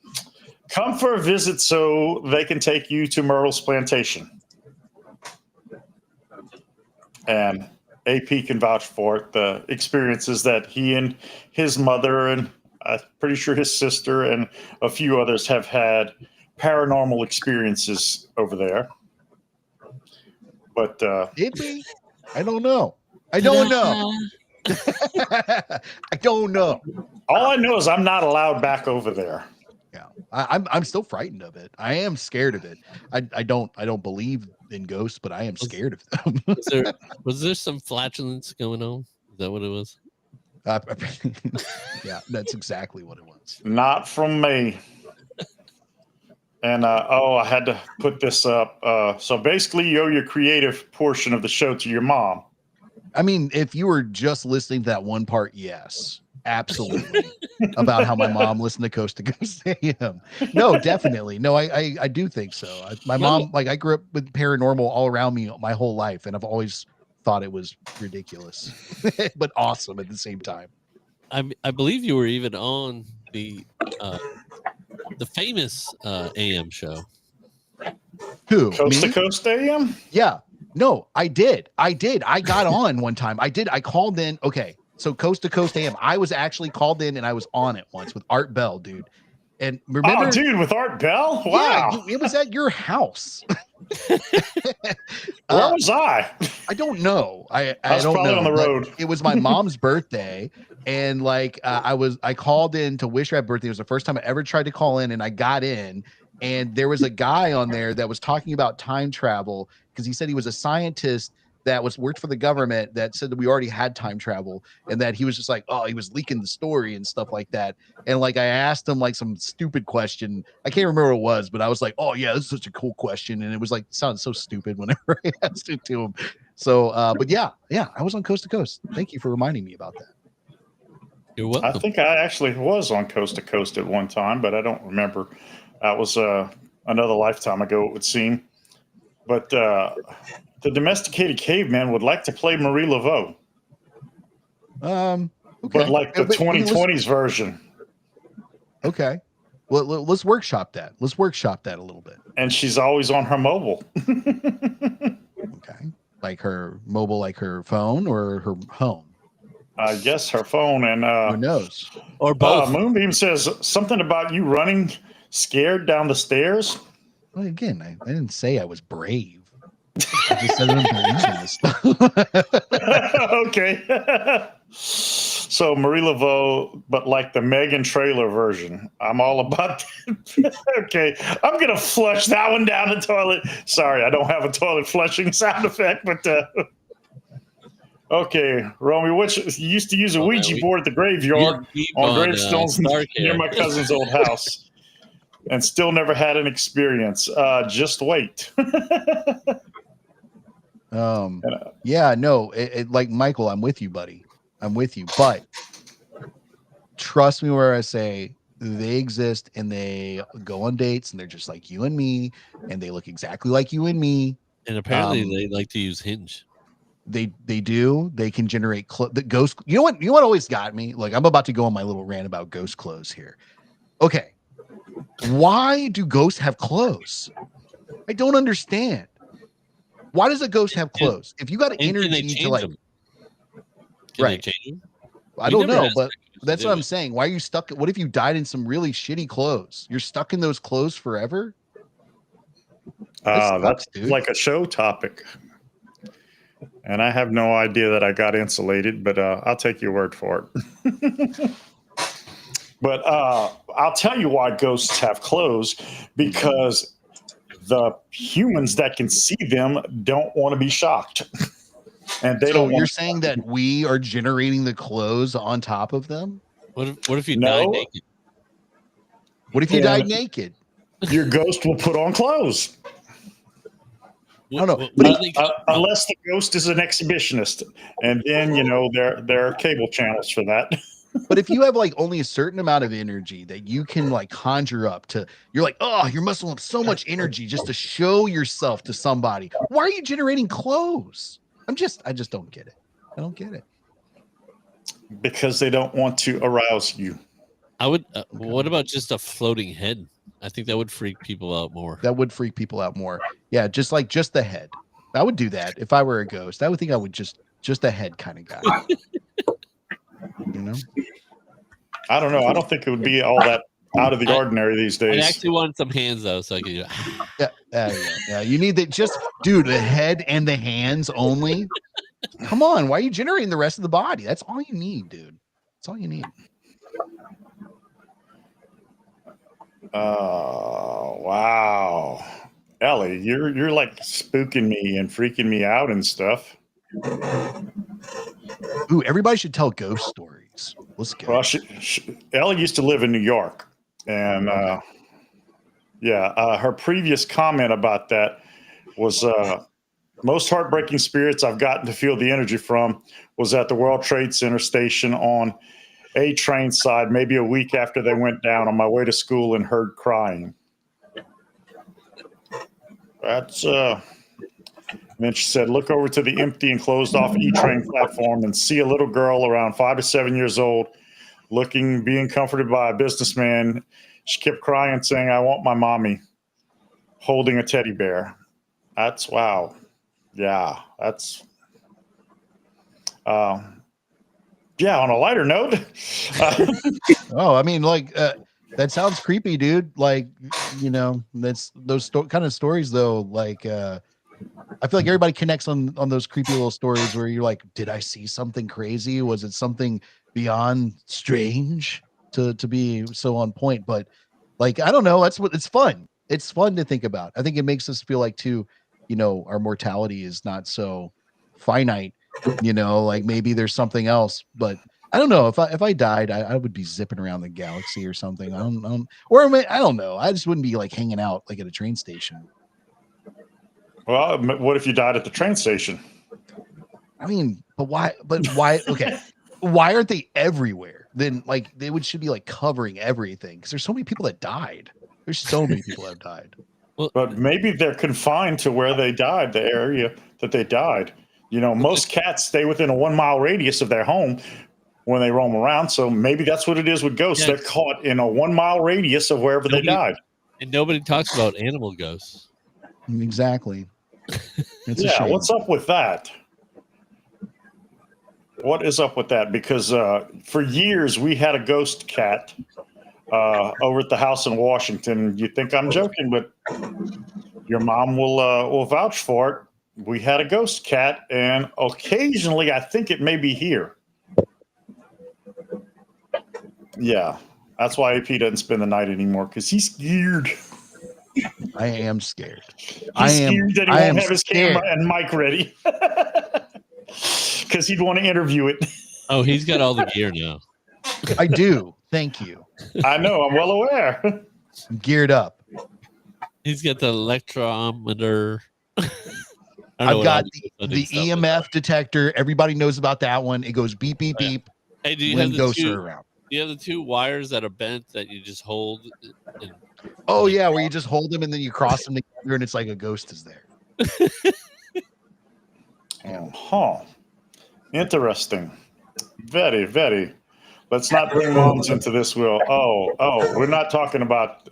come for a visit so they can take you to Myrtle's plantation. And AP can vouch for it. The experiences that he and his mother, and I'm pretty sure his sister and a few others have had paranormal experiences over there. But did we? I don't know. I don't know. All I know is I'm not allowed back over there. Yeah, I'm still frightened of it. I am scared of it. I don't believe in ghosts, but I am scared of them. Was there some flatulence going on? Is that what it was? Yeah, that's exactly what it was. Not from me. And I had to put this up. So basically, you owe your creative portion of the show to your mom. I mean, if you were just listening to that one part, yes, absolutely. About how my mom listened to Coast to Coast AM. No, definitely. No, I do think so. My mom, I grew up with paranormal all around me my whole life, and I've always thought it was ridiculous, but awesome at the same time. I believe you were even on the famous AM show. Who? Coast to Coast AM? Yeah. No, I did. I got on one time. I called in. Okay. So Coast to Coast AM. I was actually called in and I was on it once with Art Bell, dude. And remember, with Art Bell? Wow. Yeah, it was at your house. Where was I? I don't know. I was don't probably know. on the road. It was my mom's birthday, and I called in to wish her happy birthday. It was the first time I ever tried to call in, and I got in, and there was a guy on there that was talking about time travel because he said he was a scientist that worked for the government that said that we already had time travel, and that he was just like, oh, he was leaking the story and stuff like that. And I asked him some stupid question. I can't remember what it was, but I was like, oh yeah, this is such a cool question. And it was sounded so stupid whenever I asked it to him. So, but yeah, I was on Coast to Coast. Thank you for reminding me about that. You're welcome. I think I actually was on Coast to Coast at one time, but I don't remember. That was another lifetime ago, it would seem. But the domesticated caveman would like to play Marie Laveau. Okay. But the 2020s version. Okay. Well, let's workshop that. Let's workshop that a little bit. And she's always on her mobile. Okay. Like her mobile, like her phone or her home? I guess her phone and who knows? Or both. Moonbeam says something about you running scared down the stairs. Well, again, I didn't say I was brave. I just said I don't believe in this stuff. Okay. So Marie Laveau, but like the Megan trailer version. I'm all about that. Okay. I'm gonna flush that one down the toilet. Sorry, I don't have a toilet flushing sound effect, but okay, Romy, which you used to use a Ouija board at the graveyard on gravestones near my cousin's old house, and still never had an experience. Just wait. Yeah, no, like Michael, I'm with you, buddy. I'm with you, but trust me where I say they exist and they go on dates and they're just like you and me, and they look exactly like you and me. And apparently they like to use Hinge. They do. They can generate the ghost. You know what? You know what always got me? Like, I'm about to go on my little rant about ghost clothes here. Okay, why do ghosts have clothes? I don't understand. Why does a ghost have clothes? If you got energy to like, right? I don't know, but that's what I'm saying. Why are you stuck? What if you died in some really shitty clothes? You're stuck in those clothes forever. That's like a show topic. And I have no idea that I got insulated, but I'll take your word for it. But I'll tell you why ghosts have clothes, because the humans that can see them don't want to be shocked. And they don't. You're saying that we are generating the clothes on top of them? What if you die naked? What if you died naked? Your ghost will put on clothes. I don't know, unless the ghost is an exhibitionist, and then there are cable channels for that. But if you have like only a certain amount of energy that you can like conjure up to, you're like, oh, you're muscling up so much energy just to show yourself to somebody. Why are you generating clothes? I just don't get it. I don't get it. Because they don't want to arouse you. I would. What about just a floating head? I think that would freak people out more. That would freak people out more. Yeah, just the head. I would do that if I were a ghost. I would think I would just a head kind of guy. You know? I don't know. I don't think it would be all that out of the ordinary these days. I actually want some hands though, so I could. Yeah. You need the the head and the hands only. Come on, why are you generating the rest of the body? That's all you need, dude. That's all you need. Oh, wow. Ellie, you're like spooking me and freaking me out and stuff. Ooh, everybody should tell ghost stories. Let's go. Well, Ellie used to live in New York, and her previous comment about that was most heartbreaking spirits I've gotten to feel the energy from was at the World Trade Center station on A train side, maybe a week after they went down, on my way to school, and heard crying. That's and then she said, look over to the empty and closed off E-train platform and see a little girl around 5 to 7 years old being comforted by a businessman. She kept crying, saying, I want my mommy, holding a teddy bear. That's wow. Yeah, that's on a lighter note. I mean, like that sounds creepy, dude. Like, that's those kind of stories though. Like, I feel like everybody connects on those creepy little stories where you're like, did I see something crazy? Was it something beyond strange to be so on point? But like, I don't know. That's what it's fun. It's fun to think about. I think it makes us feel like too, our mortality is not so finite, like maybe there's something else, but I don't know. If I died, I would be zipping around the galaxy or something. I don't know. I just wouldn't be like hanging out like at a train station. Well, what if you died at the train station? I mean, but why? Okay, why aren't they everywhere? Then like should be like covering everything, because there's so many people that died. There's so many people that have died. Well, but maybe they're confined to where they died, the area that they died. Most cats stay within a 1 mile radius of their home when they roam around. So maybe that's what it is with ghosts. They're caught in a 1 mile radius of wherever they died. And nobody talks about animal ghosts. Exactly. What's up with that? What is up with that? Because for years we had a ghost cat over at the house in Washington. You think I'm joking, but your mom will vouch for it. We had a ghost cat, and occasionally I think it may be here. Yeah, that's why AP doesn't spend the night anymore, because he's scared. I am scared. He's scared that he won't have his camera and mic ready because he'd want to interview it. Oh, he's got all the gear now. I do. Thank you. I know. I'm well aware. I'm geared up. He's got the electrometer. I've got the EMF detector. Everybody knows about that one. It goes beep, beep, beep. Hey, do you when have ghosts are around. Do you have the two wires that are bent that you just hold? Oh, yeah, where you just hold them and then you cross them together and it's like a ghost is there. Huh. Interesting. Very, very. Let's not bring moms into this, Will. Oh, we're not talking about...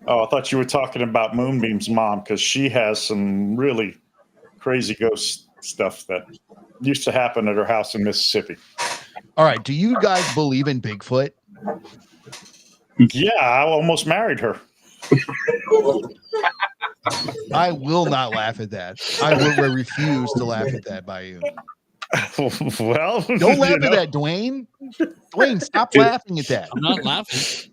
Oh, I thought you were talking about Moonbeam's mom, because she has some really crazy ghost stuff that used to happen at her house in Mississippi. All right. Do you guys believe in Bigfoot? Yeah, I almost married her. I will not laugh at that. I will refuse to laugh at that, Bayou. Well, don't laugh at that, Dwayne. Dwayne, stop laughing at that. I'm not laughing.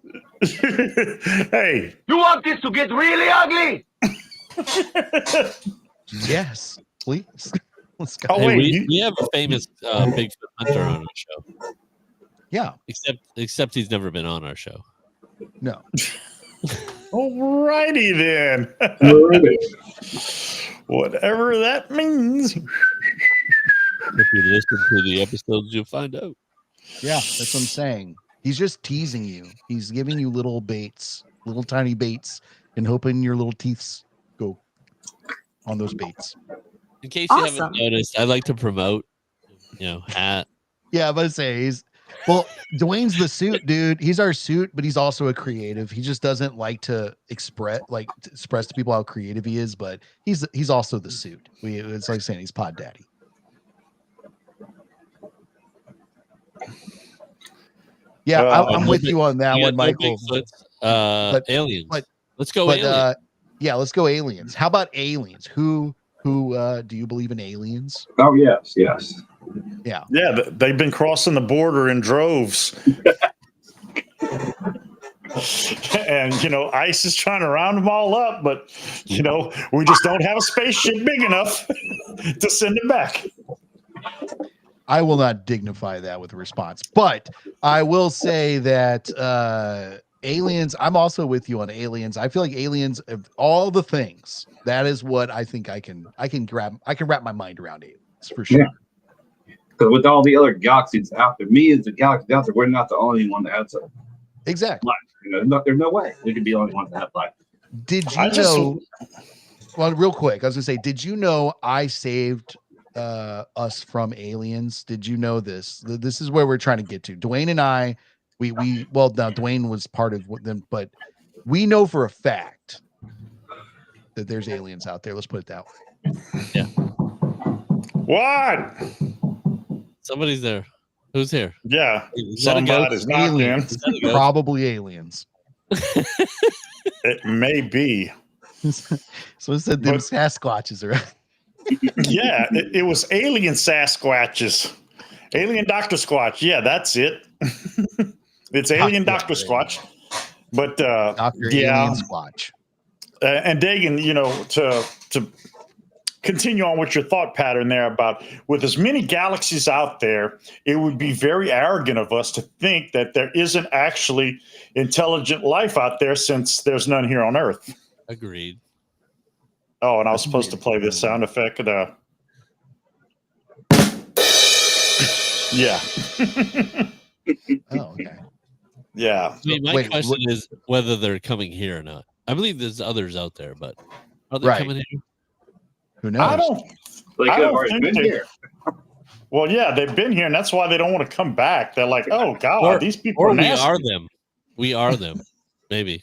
Hey, you want this to get really ugly? Yes, please. Let's go. Oh, Hey, wait, we have a famous Bigfoot hunter on our show. Yeah, except he's never been on our show. No. Alrighty then. Whatever that means. If you listen to the episodes, you'll find out. Yeah, that's what I'm saying. He's just teasing you. He's giving you little baits, little tiny baits, and hoping your little teeth go on those baits. In case you haven't noticed, I like to promote, hat. Yeah, I'm about to say Dwayne's the suit, dude. He's our suit, but he's also a creative. He just doesn't like to express to people how creative he is, but he's also the suit. It's like saying he's Pod Daddy. Yeah, I'm with you on that one, Michael. Aliens. Let's go aliens. Yeah, let's go aliens. How about aliens? Who do you believe in aliens? Oh, yes. Yeah. Yeah, they've been crossing the border in droves. And, ICE is trying to round them all up, but, we just don't have a spaceship big enough to send it back. I will not dignify that with a response, but I will say that aliens, I'm also with you on aliens. I feel like aliens, of all the things, that is what I think I can wrap my mind around aliens for sure. Yeah. Because with all the other galaxies out there, millions of galaxies out there, we're not the only one that has a exactly life. There's no way we could be the only ones that have life. Did you know? Well, real quick, I was gonna say, did you know I saved us from aliens? Did you know this? This is where we're trying to get to. Dwayne and I, well, now Dwayne was part of them, but we know for a fact that there's aliens out there. Let's put it that way. Yeah. What? Somebody's there. Who's here? Yeah. Somebody's aliens. Probably aliens. It may be. So it said them Sasquatches are. Yeah, it was alien Sasquatches. Alien Dr. Squatch. Yeah, that's it. It's alien Dr. Squatch. But Dr. yeah. Alien Squatch. And Dagan, to continue on with your thought pattern there about with as many galaxies out there, it would be very arrogant of us to think that there isn't actually intelligent life out there since there's none here on Earth. Agreed. Oh, and I was supposed to play this sound effect. Yeah. Oh, okay. Yeah. I mean, my question is whether they're coming here or not. I believe there's others out there, but are they coming here? Who knows? I don't think think here. Well, yeah, they've been here, and that's why they don't want to come back. They're like, oh, God, these people are nasty. We are them. We are them. Maybe.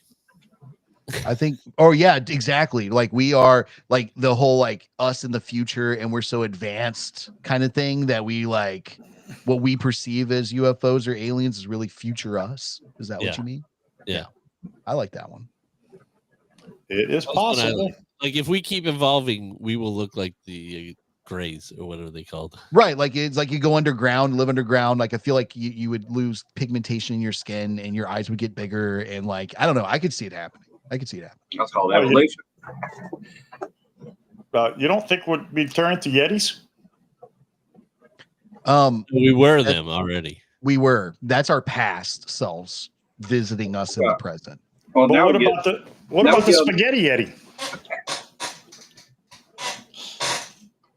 I think, oh yeah, exactly. Like we are like the whole like us in the future, and we're so advanced kind of thing that we like what we perceive as UFOs or aliens is really future us. Is that what you mean? Yeah. I like that one. It is possible. Like if we keep evolving, we will look like the Greys or whatever they called. Right. Like it's like you go underground, live underground. Like I feel like you would lose pigmentation in your skin and your eyes would get bigger. And like, I don't know. I could see it happening. That's called evolution. You don't think we'd be turning to Yetis? We were them already. We were. That's our past selves visiting us in the present. Well, but what about the spaghetti Yeti?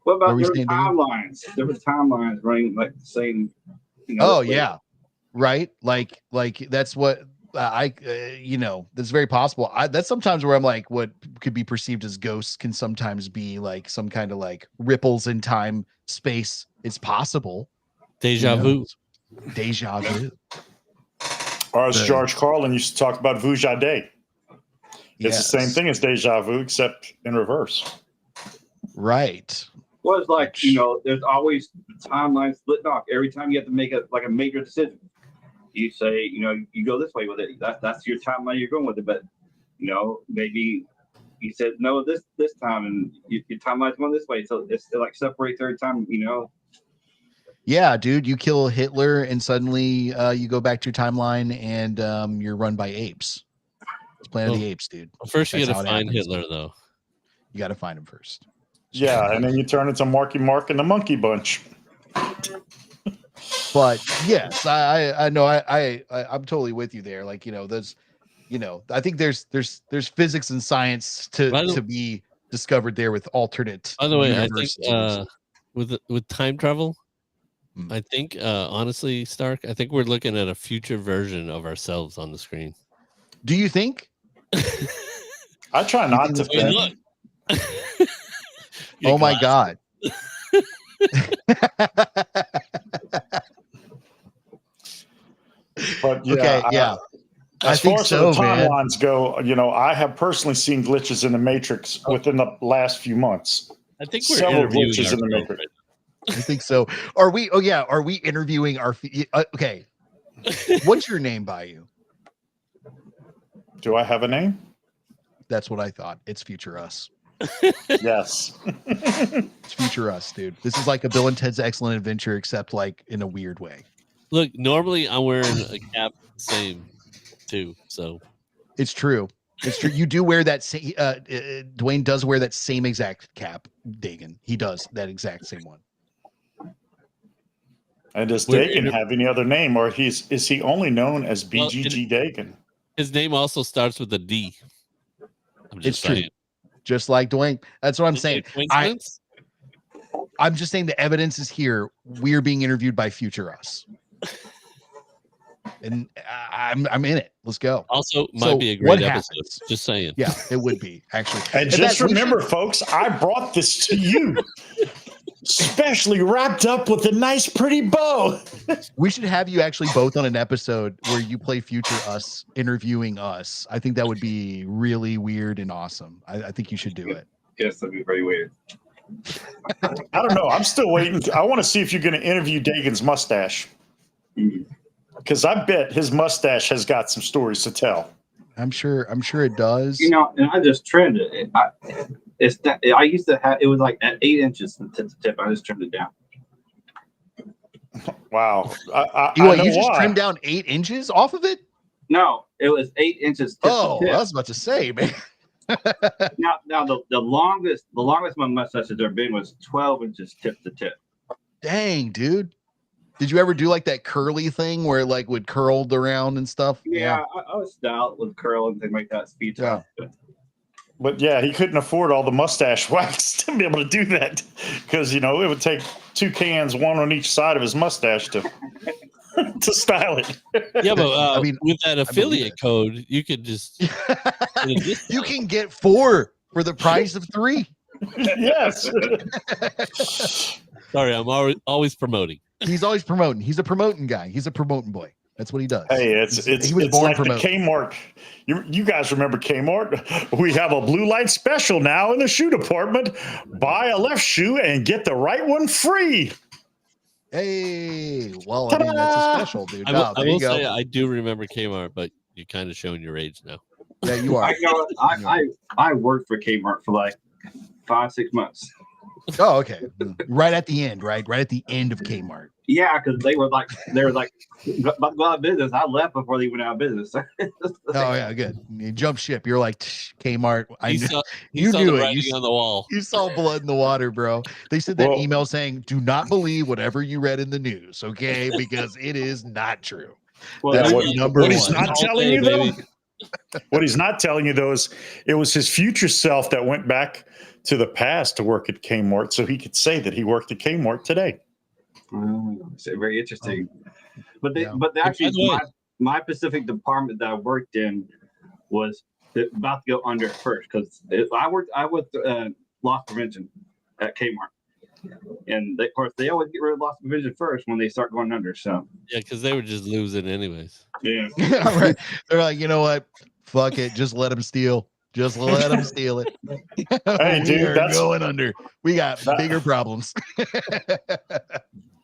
What about their timelines? There were timelines running like the same. Oh yeah, right. Like that's what that's very possible. That's sometimes where I'm like, what could be perceived as ghosts can sometimes be like some kind of like ripples in time, space. It's possible. Deja vu. Deja vu. Or as George Carlin used to talk about Vujade. It's the same thing as deja vu, except in reverse. Right. Well, it's like, there's always timelines splitting off. Every time you have to make a major decision, you say, you go this way with it. That's your timeline you're going with it. But, maybe you said no this time and your timeline's going this way. So it's like separates every time, Yeah, dude, you kill Hitler and suddenly you go back to your timeline and you're run by apes. It's Planet of the Apes, dude. First, you got to find Hitler, though. You got to find him first. Yeah, and then you turn into Marky Mark and the Monkey Bunch. But yes, I know I'm totally with you there. Like, there's, I think there's physics and science to be discovered there with alternate. By the way, I think with time travel, I think honestly, Stark, I think we're looking at a future version of ourselves on the screen. Do you think? I try not to think. Look. Oh my God. But okay, yeah. As far as the timelines go, I have personally seen glitches in the Matrix within the last few months. I think we're several interviewing glitches in the Matrix. I think so. Are we? Oh yeah. Are we interviewing our? Okay. What's your name, Bayou? Do I have a name? That's what I thought. It's Future Us. Yes. It's Future Us, dude. This is like a Bill and Ted's Excellent Adventure, except like in a weird way. Look, normally I'm wearing a cap, same too. So it's true. It's true. You do wear that same. Dwayne does wear that same exact cap. Dagan, he does that exact same one. And does Dagan have any other name, or is he only known as BGG Dagan? His name also starts with a D. It's true. Just like Dwayne. That's what I'm saying. I'm just saying the evidence is here. We're being interviewed by Future Us. And I'm in it. Let's go. Also, might be a great episode. Just saying. Yeah, it would be actually. And just remember, folks, I brought this to you, specially wrapped up with a nice, pretty bow. We should have you actually both on an episode where you play Future Us interviewing us. I think that would be really weird and awesome. I think you should do it. Yes, that'd be very weird. I don't know. I'm still waiting. I want to see if you're going to interview Dagan's mustache. Because I bet his mustache has got some stories to tell. I'm sure it does. And I just trimmed it. I used to have it was like at 8 inches from tip to tip. I just trimmed it down. Wow. You just trimmed down 8 inches off of it? No, it was 8 inches. Tip to tip. I was about to say, man. now the longest my mustache has ever been was 12 inches tip to tip. Dang, dude. Did you ever do like that curly thing where it like would curled around and stuff? Yeah. I was styled with curl and things like that. Speed time. But yeah, he couldn't afford all the mustache wax to be able to do that because it would take 2 cans, one on each side of his mustache to style it. Yeah, but with that affiliate code, you could just you can get 4 for the price of 3. Yes. Sorry, I'm always promoting. He's always promoting. He's a promoting guy. He's a promoting boy. That's what he does. Hey, it's like the Kmart. You guys remember Kmart? We have a blue light special now in the shoe department. Buy a left shoe and get the right one free. Hey, well, I mean, that's a special, dude. I No, there will you go. say I do remember Kmart, but you're kind of showing your age now. Yeah, you are. I worked for Kmart for like 5-6 months. Oh, okay. Right at the end, right? Right at the end of Kmart. Yeah, because they were like about to go out of business. I left before they went out of business. Oh yeah, good. You jump ship. You're like Kmart. You saw knew the it. writing on the wall. You saw blood in the water, bro. They sent that email saying, "Do not believe whatever you read in the news, okay? Because it is not true." Well, That's what one. he's not telling you though. What he's not telling you though is it was his future self that went back to the past to work at Kmart, so he could say that he worked at Kmart today. So very interesting. But actually, my specific department that I worked in was about to go under at first because I worked loss prevention at Kmart, and of course they always get rid of loss prevention first when they start going under. So yeah, because they would just lose it anyways. Yeah, right. They're like, you know what? Fuck it. Just let them steal. Just let them steal it. Hey, dude, that's going under. We got bigger problems.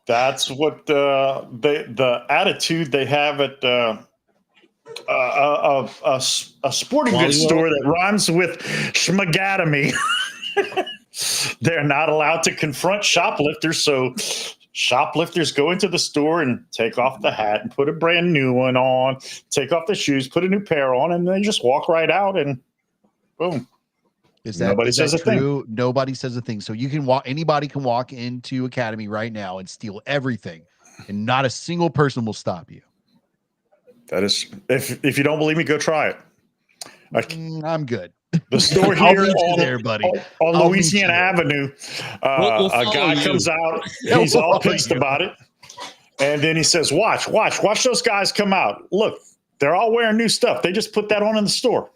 That's what the attitude they have at a sporting goods store that rhymes with schmagademy. They're not allowed to confront shoplifters, so shoplifters go into the store and take off the hat and put a brand new one on, take off the shoes, put a new pair on, and they just walk right out and boom. Nobody says a thing. Nobody says a thing. So you can walk. Anybody can walk into Academy right now and steal everything, and not a single person will stop you. That is, if you don't believe me, go try it. I'm good. The store here on Louisiana Avenue, a guy comes out. He's all pissed about it, and then he says, "Watch those guys come out. Look, they're all wearing new stuff. They just put that on in the store."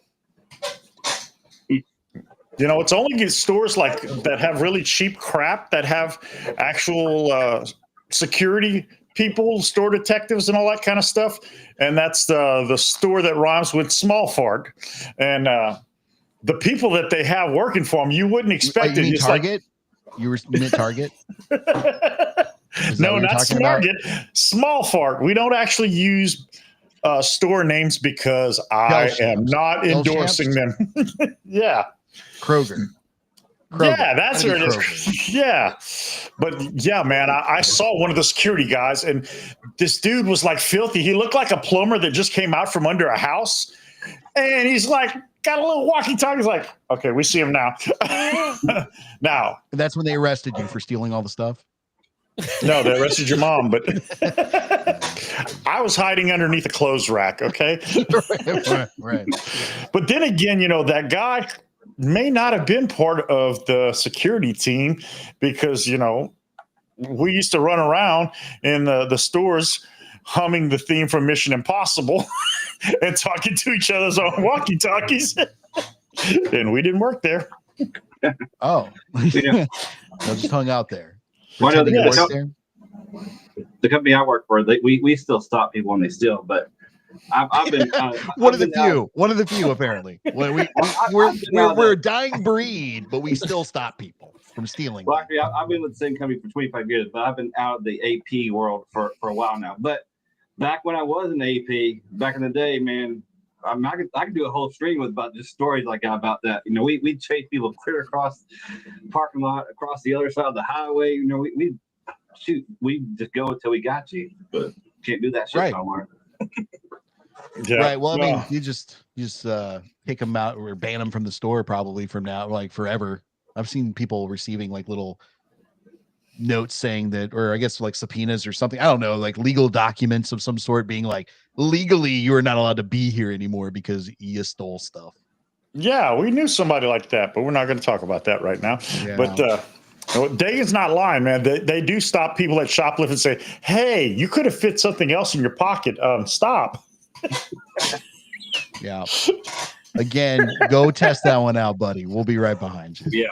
You know, it's only stores like that have really cheap crap that have actual security people, store detectives, and all that kind of stuff. And that's the store that rhymes with small fart. And the people that they have working for them, you wouldn't expect it. You mean Target? You meant Target? No, not Target. Small fart. We don't actually use store names because I am not endorsing them. Yeah. Kroger. Yeah, that's where it is. Yeah. But yeah, man, I saw one of the security guys, and this dude was like filthy. He looked like a plumber that just came out from under a house. And he's like, got a little walkie-talkie. He's like, okay, we see him now. Now. That's when they arrested you for stealing all the stuff? No, they arrested your mom, but I was hiding underneath a clothes rack, okay? Right. But then again, you know, that guy may not have been part of the security team because, you know, we used to run around in the stores humming the theme from Mission Impossible and talking to each other's on walkie-talkies. And we didn't work there. Oh. Yeah. I just hung out there. The company I work for, we still stop people when they steal, but I've been one of the few apparently. We're a dying breed, but we still stop people from stealing. Well, actually, I've been with the same company for 25 years, but I've been out of the AP world for a while now. But back when I was in AP, back in the day, man, I could do a whole stream with about just stories like about that. You know, we chase people clear across the parking lot, across the other side of the highway. You know, we just go until we got you, but can't do that shit no more. Yeah. Right. Well, I mean, you just kick them out or ban them from the store probably from now, like forever. I've seen people receiving like little notes saying that, or I guess like subpoenas or something. I don't know, like legal documents of some sort being like, legally, you are not allowed to be here anymore because you stole stuff. Yeah, we knew somebody like that, but we're not going to talk about that right now. Yeah. But Dagan's not lying, man. They do stop people that shoplift and say, hey, you could have fit something else in your pocket. Stop. Yeah. Again, go test that one out, buddy. We'll be right behind you. Yeah,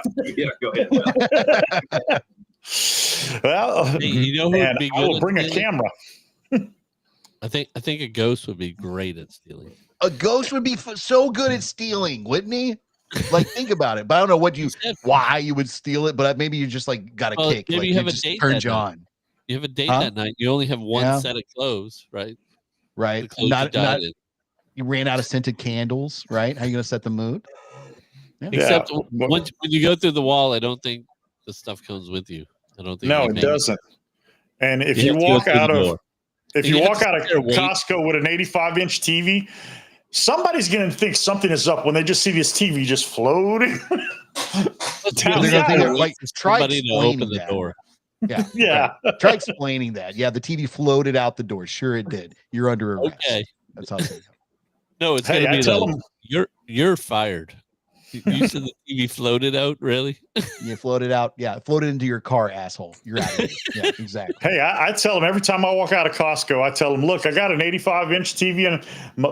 go ahead. Well, hey, you know who would be good I will at bring a stealing? camera. I think a ghost would be great at stealing. A ghost would be so good at stealing, wouldn't he? Like, think about it. But I don't know why you would steal it, but maybe you just like got a kick. Maybe like, you have it a just date turned that you night. on. You have a date that night. You only have one set of clothes, right? Right. The clothes you dyed in. You ran out of scented candles, right? How are you going to set the mood? Yeah. Except when you go through the wall, I don't think the stuff comes with you. I don't think. No, it doesn't. And if you walk out of Costco with an 85-inch TV, somebody's going to think something is up when they just see this TV just floating. Try explaining that. Door. Yeah. Right. Try explaining that. Yeah, the TV floated out the door. Sure, it did. You're under arrest. Okay. That's how it's going to go. No, it's going to be like, you're fired. You said the TV floated out, really? You floated out. Yeah, it floated into your car, asshole. You're out of here. Yeah, exactly. Hey, I tell them every time I walk out of Costco, I tell them, look, I got an 85-inch TV in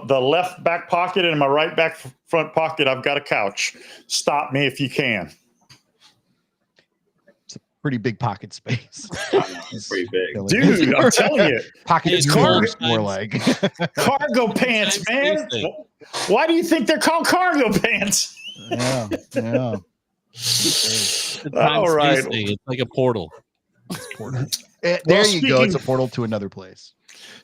the left back pocket, and in my right back front pocket, I've got a couch. Stop me if you can. It's a pretty big pocket space. It's pretty big. Dude, I'm telling you. Pocket cargo, more like. Cargo pants, man. Why do you think they're called cargo pants? Yeah. All right. It's like a portal. There you go. It's a portal to another place.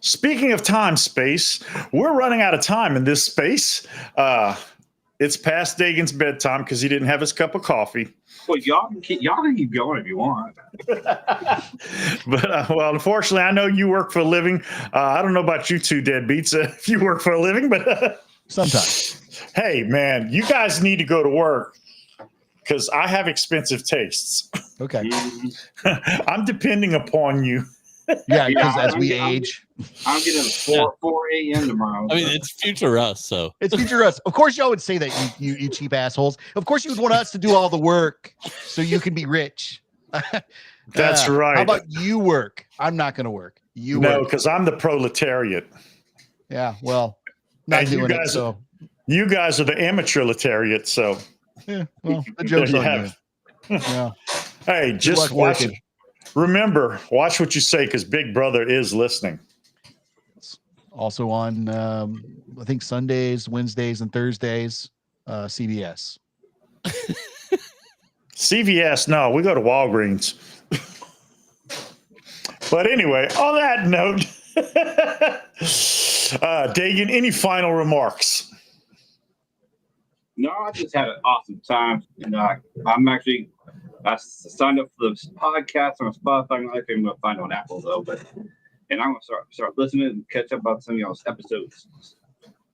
Speaking of time space, we're running out of time in this space. It's past Dagan's bedtime because he didn't have his cup of coffee. Well, y'all can keep going if you want. But well, unfortunately, I know you work for a living. I don't know about you two deadbeats if you work for a living, but sometimes. Hey, man, you guys need to go to work because I have expensive tastes. Okay. I'm depending upon you. Yeah, because as we age. I'm getting 4 a.m. tomorrow. I mean, it's future us, so. It's future us. Of course, y'all would say that, you cheap assholes. Of course, you would want us to do all the work so you can be rich. That's right. How about you work? I'm not going to work. No, because I'm the proletariat. Yeah, well, not doing it, so. You guys are the amateurletariat, so. Yeah, well, the joke's on you. Yeah. Hey, just watch it. Remember, watch what you say because Big Brother is listening. It's also on, I think, Sundays, Wednesdays, and Thursdays, CBS. CVS, no, we go to Walgreens. But anyway, on that note, Dagan, any final remarks? No, I just had an awesome time. And I signed up for the podcast on Spotify. I'm not sure I'm going to find it on Apple, though. And I'm going to start listening and catch up on some of y'all's episodes.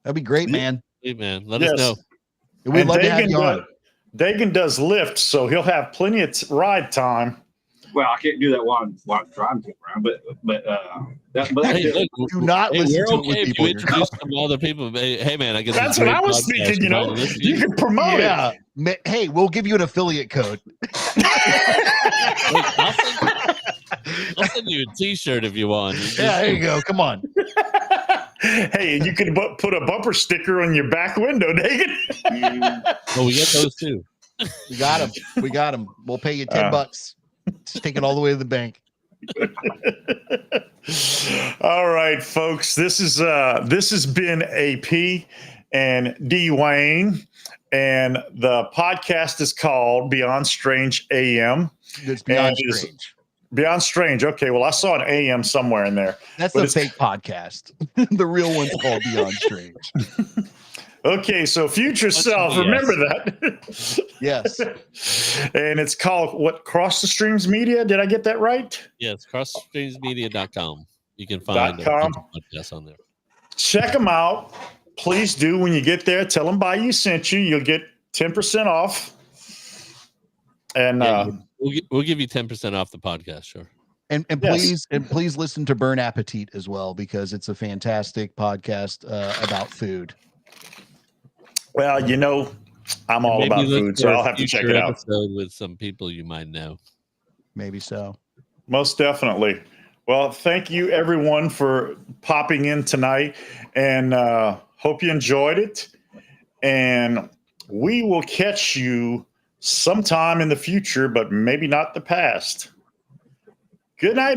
That'd be great, man. Hey, man. Let us know. We'd love to have you on. Dagan does Lyft, so he'll have plenty of ride time. Well, I can't do that while I'm driving around, but hey, look, do not listen to okay if you introduce some other people. Hey, man, I guess that's what I was thinking. You know, you can promote it. Hey, we'll give you an affiliate code. I'll send you a T-shirt if you want. Yeah, there you go. Come on. Hey, you can put a bumper sticker on your back window, Dagan. Well, we get those too. We got them. We'll pay you $10. Just take it all the way to the bank. All right, folks. This has been AP and D Wayne, and the podcast is called Beyond Strange AM. It's Beyond Strange. Beyond Strange. Okay, well, I saw an AM somewhere in there. That's the fake podcast. The real one's called Beyond Strange. Okay, so future self, remember that. Yes. And it's called what? Cross the Streams Media? Did I get that right? Yes, crossstreamsmedia.com. You can find podcasts on there. Check them out. Please do when you get there. Tell them Bayou sent you. You'll get 10% off. And we'll give you 10% off the podcast, sure. And please listen to Burn Appetit as well, because it's a fantastic podcast about food. Well, you know, I'm all about food, so I'll have to check it out. With some people you might know. Maybe so. Most definitely. Well, thank you, everyone, for popping in tonight, and hope you enjoyed it. And we will catch you sometime in the future, but maybe not the past. Good night, everyone.